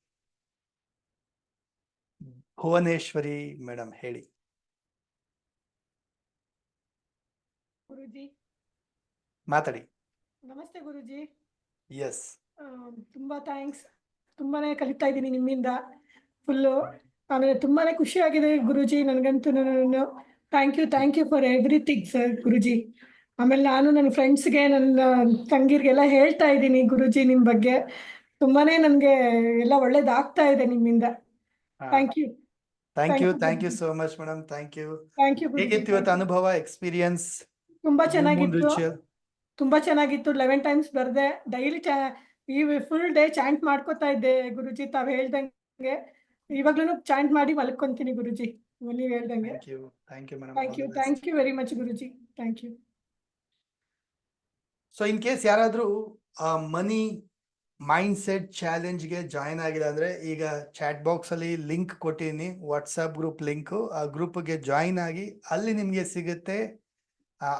Bhuvaneshwari madam ಹೇಳಿ. ಗುರುಜಿ ಮಾತಾಡಿ. ನಮಸ್ತೆ ಗುರುಜಿ. ಎಸ್, ತುಂಬಾ ಥ್ಯಾಂಕ್ಸ್. ತುಂಬಾನೇ ಕಲಿತಾ ಇದ್ದೀನಿ ನಿಮ್ಮಿಂದ ಫುಲ್ಲು. ಆಮೇಲೆ ತುಂಬಾನೇ ಖುಷಿ ಆಗಿದೆ ಗುರುಜಿ ನನಗಂತೂ. Thank you for everything sir Guruji. ಆಮೇಲೆ ನಾನು ನನ್ನ ಫ್ರೆಂಡ್ಸ್ಗೆ, ನನ್ನ ತಂಗಿರಿಗೆಲ್ಲ ಹೇಳ್ತಾ ಇದ್ದೀನಿ ಗುರುಜಿ ನಿಮ್ಮ ಬಗ್ಗೆ. ತುಂಬಾನೇ ನನಗೆ ಎಲ್ಲ ಒಳ್ಳೇದಾಗ್ತಾ ಇದೆ ನಿಮ್ಮಿಂದ. Thank you so much madam. Thank you. Thank you ಹೇಗಿತ್ತು ಇವತ್ತು ಅನುಭವ, ಎಕ್ಸ್ಪೀರಿಯನ್ಸ್? ತುಂಬಾ ಚೆನ್ನಾಗಿತ್ತು. ರಿಚುವಲ್ ತುಂಬಾ ಚೆನ್ನಾಗಿತ್ತು. 11 ಟೈಮ್ಸ್ ಬರ್ದೆ. ಡೈಲಿ ಈ ಫುಲ್ ಡೇ ಚಾಂಟ್ ಮಾಡ್ಕೋತಾ ಇದ್ದೆ ಗುರುಜಿ. ತಾವ್ ಹೇಳ್ದಂಗೆ ಇವಾಗ್ಲೂ ಚಾಂಟ್ ಮಾಡಿ ಮಲ್ಕೊಂತೀನಿ ಗುರುಜಿ, ನೀವ್ ಹೇಳ್ದಂಗೆ. Thank you madam. Thank you very much Guruji. Thank you. So in case ಯಾರಾದ್ರೂ ಮನಿ ಮೈಂಡ್ ಸೆಟ್ ಚಾಲೆಂಜ್ಗೆ ಜಾಯಿನ್ ಆಗಿಲ್ಲ ಅಂದ್ರೆ, ಈಗ ಚಾಟ್ ಬಾಕ್ಸ್ ಅಲ್ಲಿ ಲಿಂಕ್ ಕೊಟ್ಟಿನಿ, ವಾಟ್ಸ್ಆಪ್ ಗ್ರೂಪ್ ಲಿಂಕ್. ಆ ಗ್ರೂಪ್ಗೆ ಜಾಯಿನ್ ಆಗಿ ಅಲ್ಲಿ ನಿಮ್ಗೆ ಸಿಗುತ್ತೆ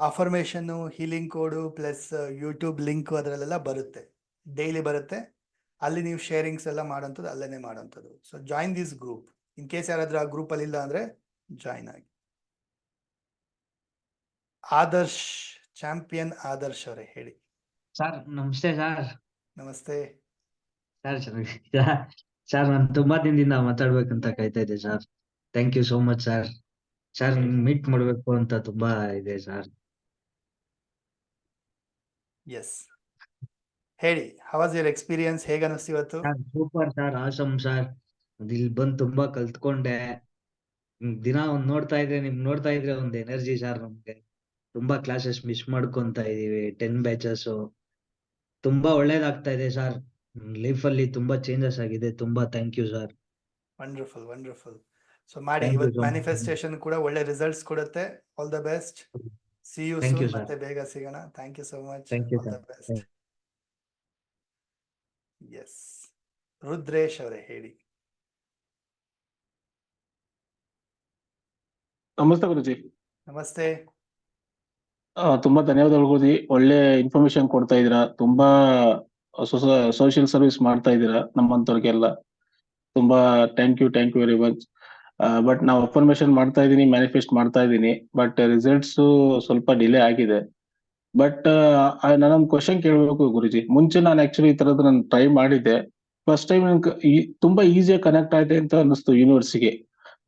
affirmation, healing code plus YouTube link ಅದರಲ್ಲೆಲ್ಲ ಬರುತ್ತೆ, ಡೈಲಿ ಬರುತ್ತೆ. ಅಲ್ಲಿ ನೀವು ಶೇರಿಂಗ್ಸ್ ಎಲ್ಲ ಮಾಡೋಂಥದ್ದು ಅಲ್ಲೇನೆ ಮಾಡೋಂಥದ್ದು. So join this group. In case ಯಾರಾದ್ರೂ ಆ ಗ್ರೂಪ್ ಅಲ್ಲಿ ಇಲ್ಲ ಅಂದ್ರೆ ಜಾಯಿನ್ ಆಗಿ. ಆದರ್ಶ್, ಚಾಂಪಿಯನ್ ಆದರ್ಶ್ ಅವರೇ ಹೇಳಿ. ಸರ್ ನಮಸ್ತೆ ಸರ್. ನಮಸ್ತೆ. ಸರ್ ಚೆನ್ನಾಗಿದ್ದೀರಾ ಸರ್? ನಾನು ತುಂಬಾ ದಿನದಿಂದ ಮಾತಾಡ್ಬೇಕಂತ ಕಾಯ್ತಾ ಇದ್ದೆ sir. Thank you so much sir. Sir meet ಮಾಡ್ಬೇಕು ಅಂತ ತುಂಬಾ ಇದೆ ಸರ್. ಎಸ್ ಹೇಳಿ, ಹೌ ವಾಸ್ ಯುವರ್ ಎಕ್ಸ್ಪೀರಿಯನ್ಸ್? ಹೇಗೆ ಅನಿಸ್ತು ಇವತ್ತು? Super sir, awesome sir. ಇಲ್ಲಿ ಬಂದು ತುಂಬಾ ಕಲ್ತ್ಕೊಂಡೆ. ದಿನ ಒಂದ್ ನೋಡ್ತಾ ಇದ್ರೆ ಒಂದ್ ಎನರ್ಜಿ ಸರ್. ನಮ್ಗೆ ತುಂಬಾ ಕ್ಲಾಸಸ್ ಮಿಸ್ ಮಾಡ್ಕೊಂತ ಇದೀವಿ. 10 ಬ್ಯಾಚಸ್ ತುಂಬಾ ಒಳ್ಳೇದಾಗ್ತಾ ಇದೆ ಸರ್. ಲೈಫ್ ಅಲ್ಲಿ ತುಂಬಾ ಚೇಂಜಸ್ ಆಗಿದೆ. ತುಂಬಾ thank you sir. Wonderful wonderful. So ಮಾಡಿ, Thank you ಇವತ್ತು so much. ಮ್ಯಾನಿಫೆಸ್ಟೇಷನ್ ಕೂಡ ಒಳ್ಳೆ ರಿಸಲ್ಟ್ಸ್ ಕೊಡುತ್ತೆ. All the best. See you Thank soon. you, sir. ಮತ್ತೆ ಬೇಗ ಸಿಗೋಣ. Thank you so much. Thank you, all the sir. Best. Yes Rudresh ಅವರೇ ಹೇಳಿ. ನಮಸ್ತೆ ಗುರುಜಿ. ನಮಸ್ತೆ. ತುಂಬಾ ಧನ್ಯವಾದಗಳು ಗುರುಜಿ. ಒಳ್ಳೆ ಇನ್ಫಾರ್ಮೇಶನ್ ಕೊಡ್ತಾ ಇದೀರಾ. ತುಂಬಾ ಸೋಷಿಯಲ್ ಸರ್ವಿಸ್ ಮಾಡ್ತಾ ಇದೀರಾ ನಮ್ಮಂತವ್ರಿಗೆಲ್ಲ. ತುಂಬಾ thank you very much. But ನಾವು ಅಫರ್ಮೇಶನ್ ಮಾಡ್ತಾ ಇದೀನಿ, ಮ್ಯಾನಿಫೆಸ್ಟ್ ಮಾಡ್ತಾ ಇದೀನಿ. ಬಟ್ ರಿಸಲ್ಟ್ಸ್ ಸ್ವಲ್ಪ ಡಿಲೇ ಆಗಿದೆ. ಬಟ್ ನಾನೊಂದು ಕ್ವಶನ್ ಕೇಳಬೇಕು ಗುರುಜಿ. ಮುಂಚೆ ನಾನು ಆಕ್ಚುಲಿ ಈ ತರದ್ದು ನಾನು ಟ್ರೈ ಮಾಡಿದ್ದೆ. ಫಸ್ಟ್ ಟೈಮ್ ತುಂಬಾ ಈಸಿಯಾಗಿ ಕನೆಕ್ಟ್ ಆಯ್ತು ಅಂತ ಅನಿಸ್ತು ಯೂನಿವರ್ಸಿಗೆ.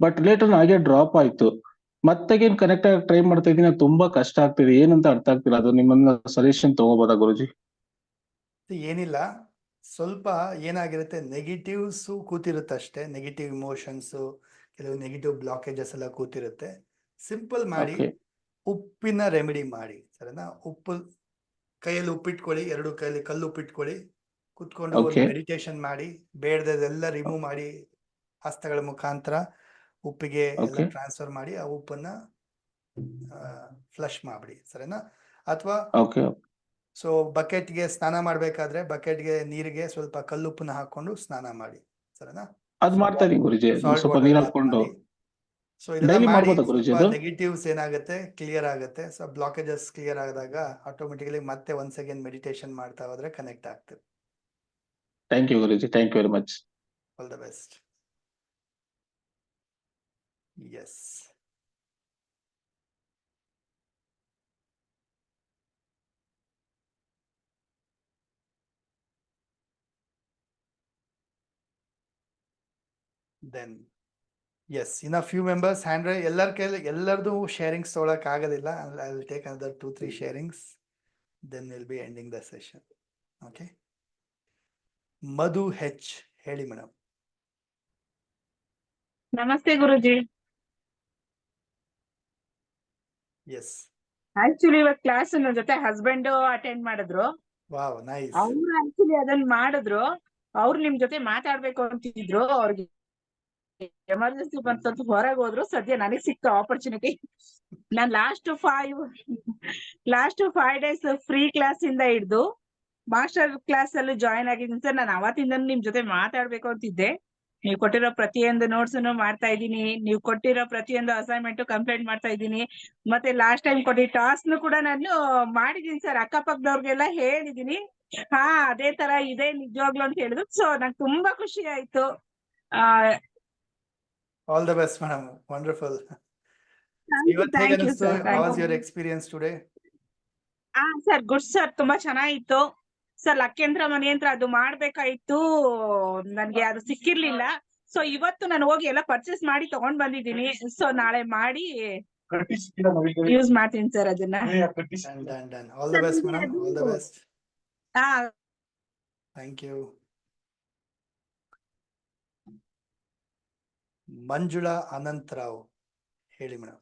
ಬಟ್ ಲೇಟರ್ ಹಾಗೆ ಡ್ರಾಪ್ ಆಯ್ತು. ಮತ್ತೆಗೇನ್ ಕನೆಕ್ಟ್ ಆಗಿ ಟ್ರೈ ಮಾಡ್ತಾ ಇದೀನಿ. ತುಂಬಾ ಕಷ್ಟ ಆಗ್ತಿದೆ, ಏನಂತ ಅರ್ಥ ಆಗ್ತಿಲ್ಲ. ಅದು ನಿಮ್ಮನ್ನ ಸಜೆಷನ್ ತಗೋಬೋದಾ ಗುರುಜಿ? ಏನಿಲ್ಲ, ಸ್ವಲ್ಪ ಏನಾಗಿರುತ್ತೆ, ನೆಗೆಟಿವ್ಸ್ ಕೂತಿರುತ್ತೆ ಅಷ್ಟೇ. ನೆಗೆಟಿವ್ ಇಮೋಷನ್ಸ್, ಕೆಲವು ನೆಗೆಟಿವ್ ಬ್ಲಾಕೇಜಸ್ ಎಲ್ಲ ಕೂತಿರುತ್ತೆ. ಸಿಂಪಲ್ ಮಾಡಿ, Okay. ಉಪ್ಪಿನ ರೆಮಿಡಿ ಮಾಡಿ, ಸರಿನಾ? ಉಪ್ಪು ಕೈಯಲ್ಲಿ ಉಪ್ಪಿಟ್ಕೊಳ್ಳಿ, 2 ಕೈಯಲ್ಲಿ ಕಲ್ಲು ಉಪ್ಪಿಟ್ಕೊಳ್ಳಿ, ಕುತ್ಕೊಂಡು ಒಂದು Okay. ಮೆಡಿಟೇಷನ್ ಮಾಡಿ, ಬೇಡದೆಲ್ಲ ರಿಮೂವ್ ಮಾಡಿ, ಹಸ್ತಗಳ ಮುಖಾಂತರ ಉಪ್ಪಿಗೆ ಎಲ್ಲ Okay. ಟ್ರಾನ್ಸ್ಫರ್ ಮಾಡಿ ಆ ಉಪ್ಪನ್ನ ಫ್ಲಶ್ ಮಾಡ್ಬಿಡಿ, ಸರಿನಾ? ಅಥವಾ Okay. ಸೊ ಬಕೆಟ್ಗೆ ಸ್ನಾನ ಮಾಡ್ಬೇಕಾದ್ರೆ ಬಕೆಟ್ಗೆ ನೀರಿಗೆ ಸ್ವಲ್ಪ ಕಲ್ಲುಪ್ಪನ್ನ ಹಾಕೊಂಡು ಸ್ನಾನ ಮಾಡಿ, ಸರಿನಾ? ಅದ್ ಮಾಡ್ತಾ ಇದೀನಿ ಗುರುಜಿ. ಸಾಲ್ಟ್ ಸ್ವಲ್ಪ ವಾಟರ್ ನೀರ್ ಬಾತ್ ಹಾಕೊಂಡು ಮಾಡಿ. ಸೊ ಇದೆಲ್ಲ ಡೈಲಿ ಮಾಡಿ ಮಾಡ್ಬೋದಾ ಗುರುಜಿ ಸ್ವಲ್ಪ ಅದು? ನೆಗೆಟಿವ್ಸ್ ಏನಾಗುತ್ತೆ ಕ್ಲಿಯರ್ ಆಗುತ್ತೆ. ಸೊ ಬ್ಲಾಕೇಜಸ್ ಕ್ಲಿಯರ್ ಆದಾಗ ಆಟೋಮೆಟಿಕಲಿ ಮತ್ತೆ ಒನ್ಸ್ ಅಗೇನ್ ಮೆಡಿಟೇಷನ್ ಮಾಡ್ತಾ ಹೋದ್ರೆ ಕನೆಕ್ಟ್ ಆಗ್ತದೆ. Thank you Guruji. Thank you very much. All the best. Yes then yes, in few members hand raise. ಎಲ್ಲರ ಕೈಲಿ ಎಲ್ಲರದು ಶೇರಿಂಗ್ಸ್ ತೊಗೊಳಕ್ ಆಗೋದಿಲ್ಲ. I will take another 2-3 sharings, then will be ending the session. Okay, Madhu H ಹೇಳಿ madam. ನಮಸ್ತೆ Guruji. Yes, actually ಇವತ್ತು class ನನ್ನ ಜೊತೆ ಹಸ್ಬೆಂಡ್ ಅಟೆಂಡ್ ಮಾಡಿದ್ರು. Wow, nice. ಅವ್ರು ಆಕ್ಚುಲಿ ಅದನ್ನ ಮಾಡಿದ್ರು. ಅವ್ರು ನಿಮ್ ಜೊತೆ ಮಾತಾಡ್ಬೇಕು ಅಂತಿದ್ರು. ಅವ್ರಿಗೆ ಎಮರ್ಜೆನ್ಸಿ ಬಂತು ಅಂತ ಹೊರಗೆ ಹೋದ್ರು. ಸದ್ಯ ನನಗೆ ಸಿಕ್ತ ಆಪರ್ಚುನಿಟಿ. ನಾನ್ ಲಾಸ್ಟ್ 5 ಡೇಸ್ ಫ್ರೀ ಕ್ಲಾಸ್ ಇಂದ ಹಿಡ್ದು ಮಾಸ್ಟರ್ ಕ್ಲಾಸ್ ಅಲ್ಲಿ ಜಾಯಿನ್ ಆಗಿದ್ದೀನಿ ಸರ್. ನಾನು ಅವತ್ತಿಂದ ನಿಮ್ ಜೊತೆ ಮಾತಾಡ್ಬೇಕು ಅಂತಿದ್ದೆ. ನೀವು ಕೊಟ್ಟಿರೋ ಪ್ರತಿಯೊಂದು ನೋಟ್ಸ್ ಮಾಡ್ತಾ ಇದ್ದೀನಿ. ನೀವು ಕೊಟ್ಟಿರೋ ಪ್ರತಿಯೊಂದು ಅಸೈನ್ಮೆಂಟ್ ಕಂಪ್ಲೀಟ್ ಮಾಡ್ತಾ ಇದ್ದೀನಿ. ಮತ್ತೆ ಲಾಸ್ಟ್ ಟೈಮ್ ಕೊಟ್ಟಿದ್ದ ಟಾಸ್ಕ್ ಕೂಡ ನಾನು ಮಾಡಿದೀನಿ ಸರ್. ಅಕ್ಕಪಕ್ಕದವ್ರಿಗೆಲ್ಲ ಹೇಳಿದೀನಿ. ಹಾ, ಅದೇ ತರ ಇದೆ ನಿಜವಾಗ್ಲು ಅಂತ ಹೇಳಿದ್ರು. ಸೊ ನಂಗೆ ತುಂಬಾ ಖುಷಿ ಆಯ್ತು. All the best madam. Wonderful. ಇವತ್ತು ಹೇಗೆ ಥ್ಯಾಂಕ್ ಯು ಅನಿಸ್ತು? Sir. How was your experience today? Sir good sir, ತುಂಬಾ ಚೆನ್ನಾಗಿತ್ತು ಸರ್. ಲಕ್ಯಂತ್ರ ಮನೆಯಂತ್ರ ಅದು ಮಾಡ್ಬೇಕಾಯ್ತು, ನನ್ಗೆ ಅದು ಸಿಕ್ಕಿರ್ಲಿಲ್ಲ. ಸೊ ಇವತ್ತು ನಾನು ಹೋಗಿ ಎಲ್ಲ ಪರ್ಚೇಸ್ ಮಾಡಿ ತಗೊಂಡ್ ಬಂದಿದ್ದೀನಿ. ಸೊ ನಾಳೆ ಮಾಡಿ ಯೂಸ್ ಮಾಡ್ತೀನಿ ಸರ್ ಅದನ್ನ. Done. All the best madam. All the best. ಹಾ, ಥ್ಯಾಂಕ್ ಯು. ಮಂಜುಳಾ ಅನಂತರಾವ್ ಹೇಳಿ ಮೇಡಮ್.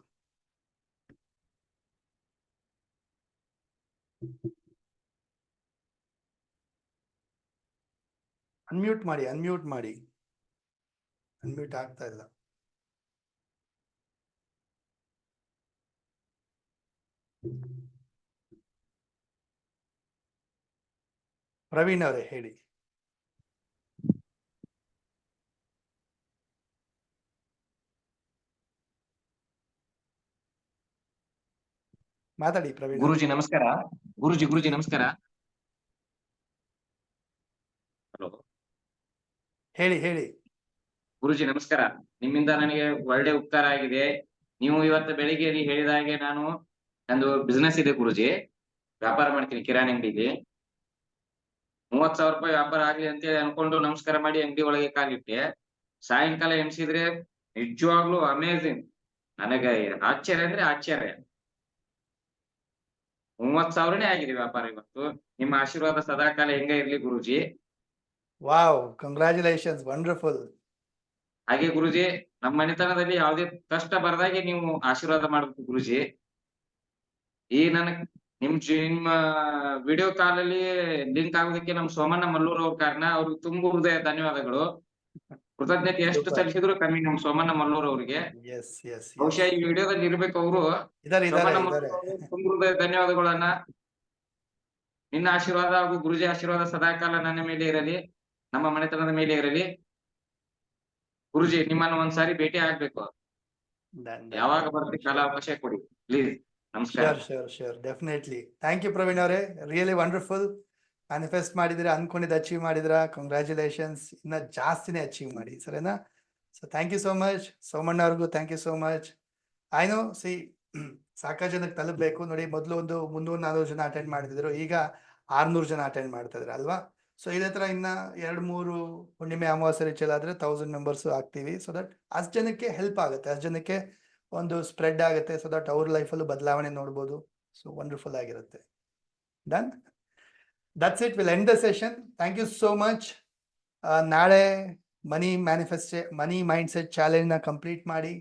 ಅನ್ಮ್ಯೂಟ್ ಮಾಡಿ ಅನ್ಮ್ಯೂಟ್ ಆಗ್ತಾ ಇಲ್ಲ. ಪ್ರವೀಣ್ ಅವರೇ ಹೇಳಿ. ಮಾತಾಡಿ ಪ್ರವೀಣ್. ಗುರುಜಿ ನಮಸ್ಕಾರ. ಗುರುಜಿ ನಮಸ್ಕಾರ. ಹಲೋ, ಹೇಳಿ. ಗುರುಜಿ ನಮಸ್ಕಾರ. ನಿಮ್ಮಿಂದ ನನಗೆ ಒಳ್ಳೆ ಉಪಕಾರ ಆಗಿದೆ. ನೀವು ಇವತ್ತು ಬೆಳಿಗ್ಗೆ ಹೇಳಿದ ಹಾಗೆ ನಂದು ಬಿಸ್ನೆಸ್ ಇದೆ ಗುರುಜಿ, ವ್ಯಾಪಾರ ಮಾಡ್ತೀನಿ ಕಿರಾಣಿ ಅಂಗಡಿಲಿ. 30,000 ರೂಪಾಯಿ ವ್ಯಾಪಾರ ಆಗ್ಲಿ ಅಂತೇಳಿ ಅನ್ಕೊಂಡು ನಮಸ್ಕಾರ ಮಾಡಿ ಅಂಗಡಿ ಒಳಗೆ ಕಾಲಿಟ್ಟೆ. ಸಾಯಂಕಾಲ ಎಣಿಸಿದ್ರೆ ನಿಜವಾಗ್ಲೂ ಅಮೇಝಿಂಗ್. ನನಗೆ ಆಶ್ಚರ್ಯ ಅಂದ್ರೆ ಆಶ್ಚರ್ಯ. 30,000ನೇ ಆಗಿದೆ ವ್ಯಾಪಾರ ಇವತ್ತು. ನಿಮ್ಮ ಆಶೀರ್ವಾದ ಸದಾಕಾಲ ಹೆಂಗ ಇರ್ಲಿ ಗುರುಜಿ. Wow, congratulations, wonderful. ಹಾಗೆ ಗುರುಜಿ, ನಮ್ಮ ಮನೆತನದಲ್ಲಿ ಯಾವುದೇ ಕಷ್ಟ ಬರದಾಗೆ ನೀವು ಆಶೀರ್ವಾದ ಮಾಡ್ಬೇಕು ಗುರುಜಿ. ನಿಮ್ಮ ವಿಡಿಯೋ ಕಾಲ್ ಅಲ್ಲಿ ಲಿಂಕ್ ಆಗೋದಕ್ಕೆ ನಮ್ ಸೋಮಣ್ಣ ಮಲ್ಲೂರ್ ಅವ್ರ ಕಾರಣ. ಅವ್ರಿಗೆ ತುಂಬ ಹೃದಯ ಧನ್ಯವಾದಗಳು. ಕೃತಜ್ಞತೆ ಎಷ್ಟು ಸಲ್ಲಿಸಿದ್ರು ಕಮ್ಮಿ ನಮ್ ಸೋಮಣ್ಣ ಮಲ್ಲೂರ್ ಅವ್ರಿಗೆ. ಬಹುಶಃ ಈ ವಿಡಿಯೋದಲ್ಲಿ ಇರ್ಬೇಕು ಅವರು. ಸೋಮಣ್ಣ ಮಲ್ಲೂರ್ ಅವ್ರಿಗೆ ತುಂಬ ಹೃದಯ ಧನ್ಯವಾದಗಳನ್ನ. ನಿನ್ನ ಆಶೀರ್ವಾದ ಹಾಗೂ ಗುರುಜಿ ಆಶೀರ್ವಾದ ಸದಾಕಾಲ ನನ್ನ ಮೇಲೆ ಇರಲಿ, ನಮ್ಮ ಮನೆತನದ ಮೇಲೆ ಇರಲಿ. ಗುರುಜಿ, ನಿಮ್ಮನ್ನು ಒಂದ್ಸಾರಿ ಭೇಟಿ ಆಗ್ಬೇಕು. ಯಾವಾಗ ಬರ್ತೀವಿ ಕಾಲಾವಕಾಶ ಕೊಡಿ ಪ್ಲೀಸ್. ನಮಸ್ಕಾರ. Sure definitely. Thank you Praveen ಅವರೇ, ರಿಯಲಿ ವಂಡರ್ಫುಲ್. ಮ್ಯಾನಿಫೆಸ್ಟ್ ಮಾಡಿದ್ರೆ, ಅನ್ಕೊಂಡಿದ್ದು ಅಚೀವ್ ಮಾಡಿದ್ರ, ಕಂಗ್ರ್ಯಾಚುಲೇಷನ್ಸ್. ಇನ್ನ ಜಾಸ್ತಿನೇ ಅಚೀವ್ ಮಾಡಿ, ಸರಿನಾ? So thank you so much. Somanna ಅವ್ರಿಗೂ thank you so much. I know ಸಾಕಷ್ಟು ಜನಕ್ಕೆ ತಲುಪಬೇಕು ನೋಡಿ. ಮೊದಲು ಒಂದು 300-400 ಜನ ಅಟೆಂಡ್ ಮಾಡ್ತಿದ್ರು, ಈಗ 600 ಜನ ಅಟೆಂಡ್ ಮಾಡ್ತಾ ಇದ್ರು ಅಲ್ವಾ? ಸೊ ಇದೇ ತರ ಇನ್ನ 2-3 ಹುಣ್ಣಿಮೆ ಅಮಾವಾಸ್ಯೆ ರೀಚಲ್ ಆದ್ರೆ 1000 ಮೆಂಬರ್ಸ್ ಆಗ್ತೀವಿ. ಸೊ ದಟ್ ಅಷ್ಟು ಜನಕ್ಕೆ ಹೆಲ್ಪ್ ಆಗುತ್ತೆ, ಅಷ್ಟು ಜನಕ್ಕೆ ಒಂದು ಸ್ಪ್ರೆಡ್ ಆಗುತ್ತೆ. ಸೊ ದಟ್ ಅವ್ರ ಲೈಫಲ್ಲೂ ಬದಲಾವಣೆ ನೋಡ್ಬೋದು. ಸೊ ವಂಡರ್ಫುಲ್ ಆಗಿರುತ್ತೆ. Done, that's it. Will end the session. Thank you so much. ನಾಳೆ ಮನಿ ಮೈಂಡ್ ಸೆಟ್ ಚಾಲೆಂಜ್ ನ ಕಂಪ್ಲೀಟ್ ಮಾಡಿ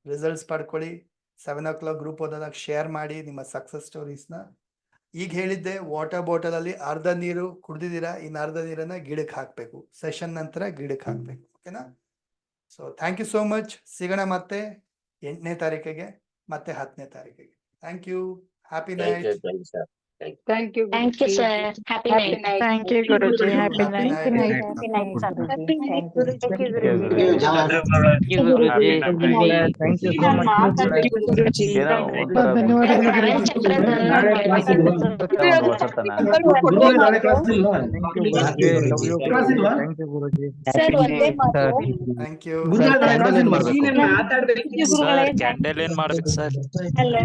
ರಿಸಲ್ಟ್ಸ್ ಪಡ್ಕೊಳ್ಳಿ. 7 o'clock ಗ್ರೂಪ್ ಓದಾಗ ಶೇರ್ ಮಾಡಿ ನಿಮ್ಮ ಸಕ್ಸಸ್ ಸ್ಟೋರೀಸ್ನ. ಈಗ ಹೇಳಿದ್ದೆ, ವಾಟರ್ ಬಾಟಲ್ ಅಲ್ಲಿ ಅರ್ಧ ನೀರು ಕುಡ್ದಿದ್ದೀರಾ, ಇನ್ನು ಅರ್ಧ ನೀರನ್ನ ಗಿಡಕ್ಕೆ ಹಾಕ್ಬೇಕು. ಸೆಷನ್ ನಂತರ ಗಿಡಕ್ಕೆ ಹಾಕ್ಬೇಕು. ಓಕೆನಾ? So thank you so much. ಸಿಗೋಣ ಮತ್ತೆ 8ನೇ ತಾರೀಕಿಗೆ, ಮತ್ತೆ 10ನೇ ತಾರೀಕಿಗೆ. Thank you. Happy night. Thank you, sir. Happy night. Thank you, Guruji. Happy night. Happy night, sir. Happy night, Guruji. Thank you so Sir, ಒಂದೇ ಮಾತು. Thank you. ಕ್ಯಾಂಡಲ್ ಏನ್ ಮಾಡ್ಬೇಕು ಸರ್? Hello.